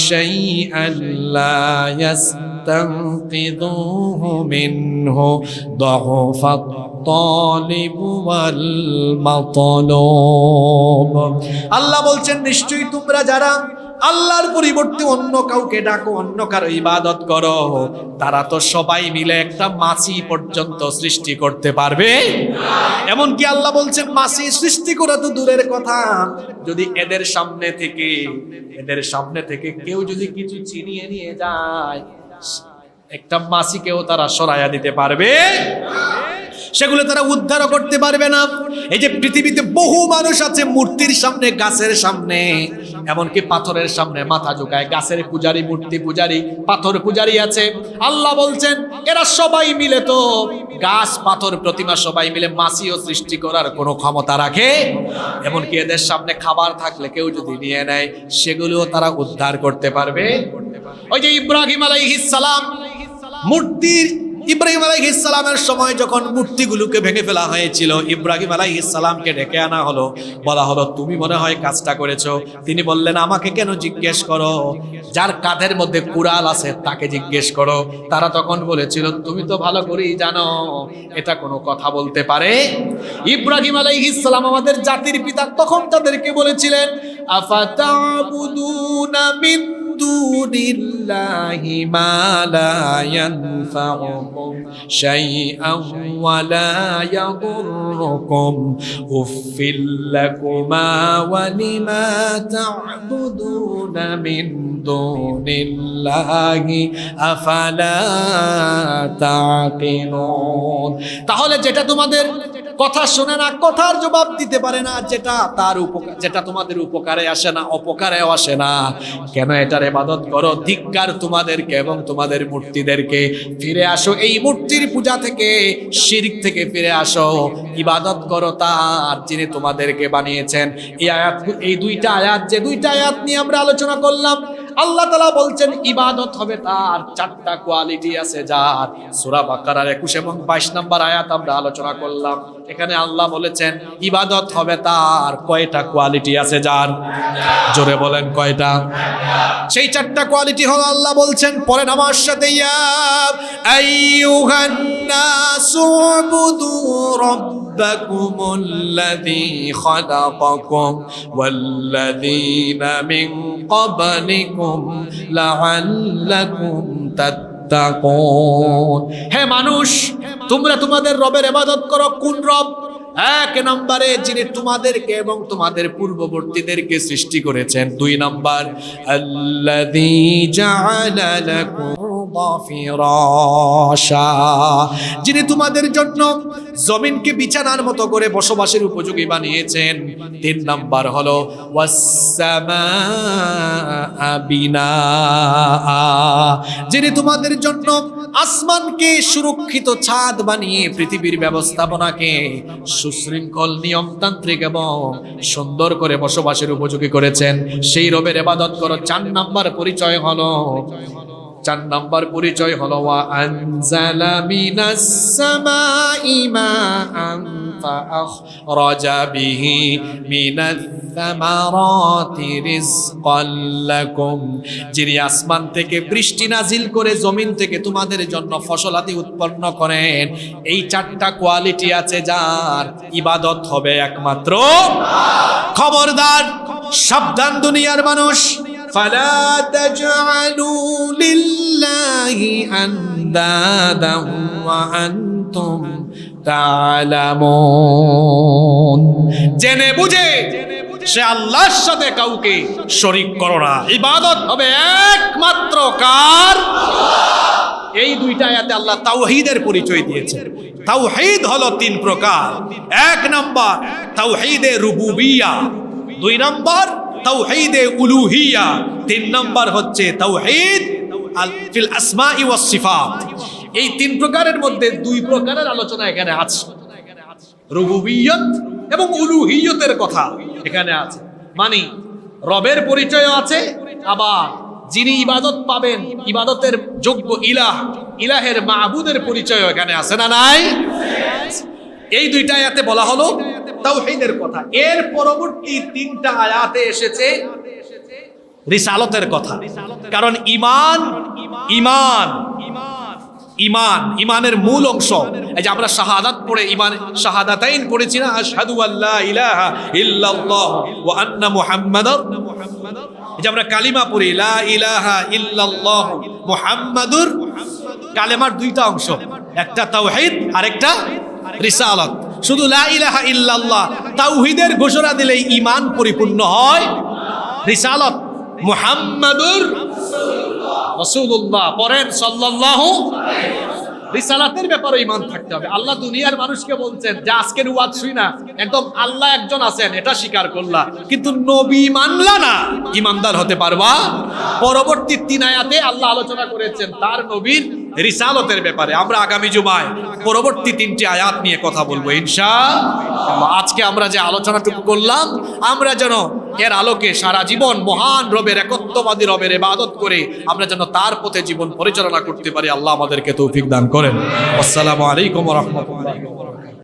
শাইআন লা ইয়াস্তানকিযুহু মিনহু দুফাত الطالب والمطلوب। আল্লাহ বলছেন নিশ্চয়ই তোমরা যারা আল্লাহর পরিবর্তে অন্য কাউকে ডাকো, অন্য কারো ইবাদত করো, তারা তো সবাই মিলে একটা মাছি পর্যন্ত সৃষ্টি করতে পারবে না। এমনকি আল্লাহ বলছেন মাছি সৃষ্টি করা তো দূরের কথা, যদি এদের সামনে থেকে কেউ যদি কিছু ছিনিয়ে নিয়ে যায়, একটা মাছিকেও তারা সরাইয়া দিতে পারবে, সেগুলো তারা উদ্ধারও করতে পারবে না। এই যে পৃথিবীতে বহু মানুষ আছে মূর্তির সামনে, গাছের সামনে, এমনকি পাথরের সামনে মাথা ঝুঁকায়। গাছের পূজারী, মূর্তি পূজারী, পাথর পূজারী আছে। আল্লাহ বলছেন এরা সবাই মিলে তো, গাছ, পাথর, প্রতিমা সবাই মিলে মাছিও সৃষ্টি করার কোনো ক্ষমতা রাখে। এমনকি এদের সামনে খাবার থাকলে কেউ যদি নিয়ে নেয়, সেগুলোও তারা উদ্ধার করতে পারবে। ওই যে ইব্রাহিম আলাইহিস সালাম, ইব্রাহিম আলাইহিস সালামের সময় যখন মূর্তিগুলোকে ভেঙে ফেলা হয়েছিল, ইব্রাহিম আলাইহিস সালামকে ডেকে আনা হলো, বলা হলো তুমি মনে হয় কাজটা করেছো। তিনি বললেন আমাকে কেন জিজ্ঞেস করো, যার কাঁধের মধ্যে কুড়াল আছে তাকে জিজ্ঞেস করো। তারা তখন বলেছিল তুমি তো ভালো করেই জানো এটা কোনো কথা বলতে পারে। ইব্রাহিম আলাইহিস সালাম আমাদের জাতির পিতা, তখন তাদেরকে বলেছিলেন আফাতাবুদুনা মিন দুনিল্লাহি মা লা ইয়ানফাউকুম শাইআন ওয়া লা ইয়াদুররুকুম উফিল লাকুমা ওয়া লিমা তা'বুদুনা মিন দুনিল্লাহি আফালা তাকিলুন। তাহলে যেটা তোমাদের কথা শোনে না, কথার জবাব দিতে পারে না, যেটা তোমাদের উপকারে আসে না, অপকারেও আসে না, কেন এটার ইবাদত করো? ধিক্কার তোমাদেরকে এবং তোমাদের মূর্তিদেরকে। ফিরে আসো এই মূর্তির পূজা থেকে, শিরক থেকে ফিরে আসো, ইবাদত করো তার যিনি তোমাদেরকে বানিয়েছেন। এই দুইটা আয়াত, যে দুইটা আয়াত নিয়ে আমরা আলোচনা করলাম, আল্লাহ তাআলা বলছেন ইবাদত হবে তার, চারটা কোয়ালিটি আছে যার। সূরা বাকারার 21 এবং 22 নম্বর আয়াত আমরা আলোচনা করলাম। এখানে আল্লাহ বলেছেন ইবাদত হবে তার, কয়টা কোয়ালিটি আছে যার? জোরে বলেন কয়টা? সেই চারটা কোয়ালিটি হলো, আল্লাহ বলছেন পড়েন আমার সাথে, ইয়া আইয়ুহান নাসু উবুদু রাব্বাকুমুল্লাযী খালাকাকুম ওয়াল্লাযীনা মিন ক্বাবলিকুম লাআল্লাকুম তাত্তাকুন। হে মানুষ, তোমরা তোমাদের রবের ইবাদত করো। কোন রব? এক নম্বরে যিনি তোমাদেরকে এবং তোমাদের পূর্ববর্তীদেরকে সৃষ্টি করেছেন। 2 নম্বর আল্লাযী জাআলা লাকুম ফিরাশা, যিনি তোমাদের জন্য জমিনকে বিছানার মতো করে বসবাসের উপযোগী বানিয়েছেন। 3 নম্বর হলো ওয়াস-সামাআ বিনাআ, যিনি তোমাদের জন্য আসমানকে সুরক্ষিত ছাদ বানিয়ে পৃথিবীর ব্যবস্থাপনাকে সুশৃঙ্খল, নিয়মতান্ত্রিক এবং সুন্দর করে বসবাসের উপযোগী করেছেন। সেই রবের ইবাদত করো। 4 নম্বর পরিচয় হলো ওয়া আনজালা মিনাস সামাই মাআন ফাআখরাজা বিহি মিনাস সামারাতি রিজকাল লাকুম, যিনি আসমান থেকে বৃষ্টি নাজিল করে জমিন থেকে তোমাদের জন্য ফসলাদি উৎপন্ন করেন। এই 4টা কোয়ালিটি আছে যার, ইবাদত হবে একমাত্র। খবরদার, সাবধান দুনিয়ার মানুষ, ফালা তাজআলু লিল্লাহি আনদাদা ওয়া আনতুম তা'লামুন, জেনে বুঝে সে আল্লাহর সাথে কাউকে শরীক করো না। ইবাদত হবে একমাত্র কার? এই 2টা আয়াতে আল্লাহ তাওহীদের পরিচয় দিয়েছেন। তাওহীদ হলো 3 প্রকার। 1 নম্বর তাওহীদে রুবুবিয়্যা, 2 নম্বর তাওহীদে উলুহিয়্যা, 3 নম্বর হচ্ছে তাওহীদ ফিল আসমাই ওয়াস সিফাত। এই 3 প্রকারের মধ্যে 2 প্রকারের আলোচনা এখানে আছে। রুবুবিয়্যত এবং উলুহিয়্যতের কথা এখানে আছে, মানে রবের পরিচয় আছে, আবার যিনি ইবাদত পাবেন, ইবাদতের যোগ্য ইলাহের মাবুদের পরিচয় এখানে আছে না নাই? এই 2টা আয়াতে বলা হলো তাওহীদের কথা। এর পরবর্তী 3টা আয়াতে এসেছে রিসালতের কথা। কারণ ইমানের মূল অংশ, এই যে আমরা শাহাদাত পড়ে শাহাদাতাইন পড়েছি না, আশহাদু আল্লা ইলাহা ইল্লাল্লাহ ওয়া আন্না মুহাম্মাদার, এই যে আমরা কালিমা পড়ি লা ইলাহা ইল্লাল্লাহ মুহাম্মাদুর, কালেমার 2টা অংশ, একটা তাওহীদ আর একটা রিসালাত। শুধু লা ইলাহা ইল্লাল্লাহ তাওহীদের ঘোষণা দিলেই ঈমান পরিপূর্ণ হয়। রিসালাত মুহাম্মাদুর রাসূলুল্লাহ পড়েন সাল্লাল্লাহু আলাইহি ওয়াসাল্লাম। রিসালাতের ব্যাপারে ঈমান থাকতে হবে। আল্লাহ দুনিয়ার মানুষকে বলছেন যে আজকের ওয়াজ শুই না, একদম আল্লাহ একজন আছেন এটা স্বীকার করলা, কিন্তু নবী মানলা না, ঈমানদার হতে পারবা? পরবর্তী 3 আয়াতে আল্লাহ আলোচনা করেছেন তার নবীর রিসালতের ব্যাপারে। আমরা আগামী জুমায় পরবর্তী 3টি আয়াত নিয়ে কথা বলবো ইনশাআল্লাহ। আজকে আমরা যে আলোচনাটুকু করলাম, আমরা যেন এর আলোকে সারা জীবন মহান রবের, একত্ববাদী রবের ইবাদত করে আমরা যেন তার পথে জীবন পরিচালনা করতে পারি। আল্লাহ আমাদেরকে তৌফিক দান করেন। আসসালামু আলাইকুম ওয়া রাহমাতুল্লাহ।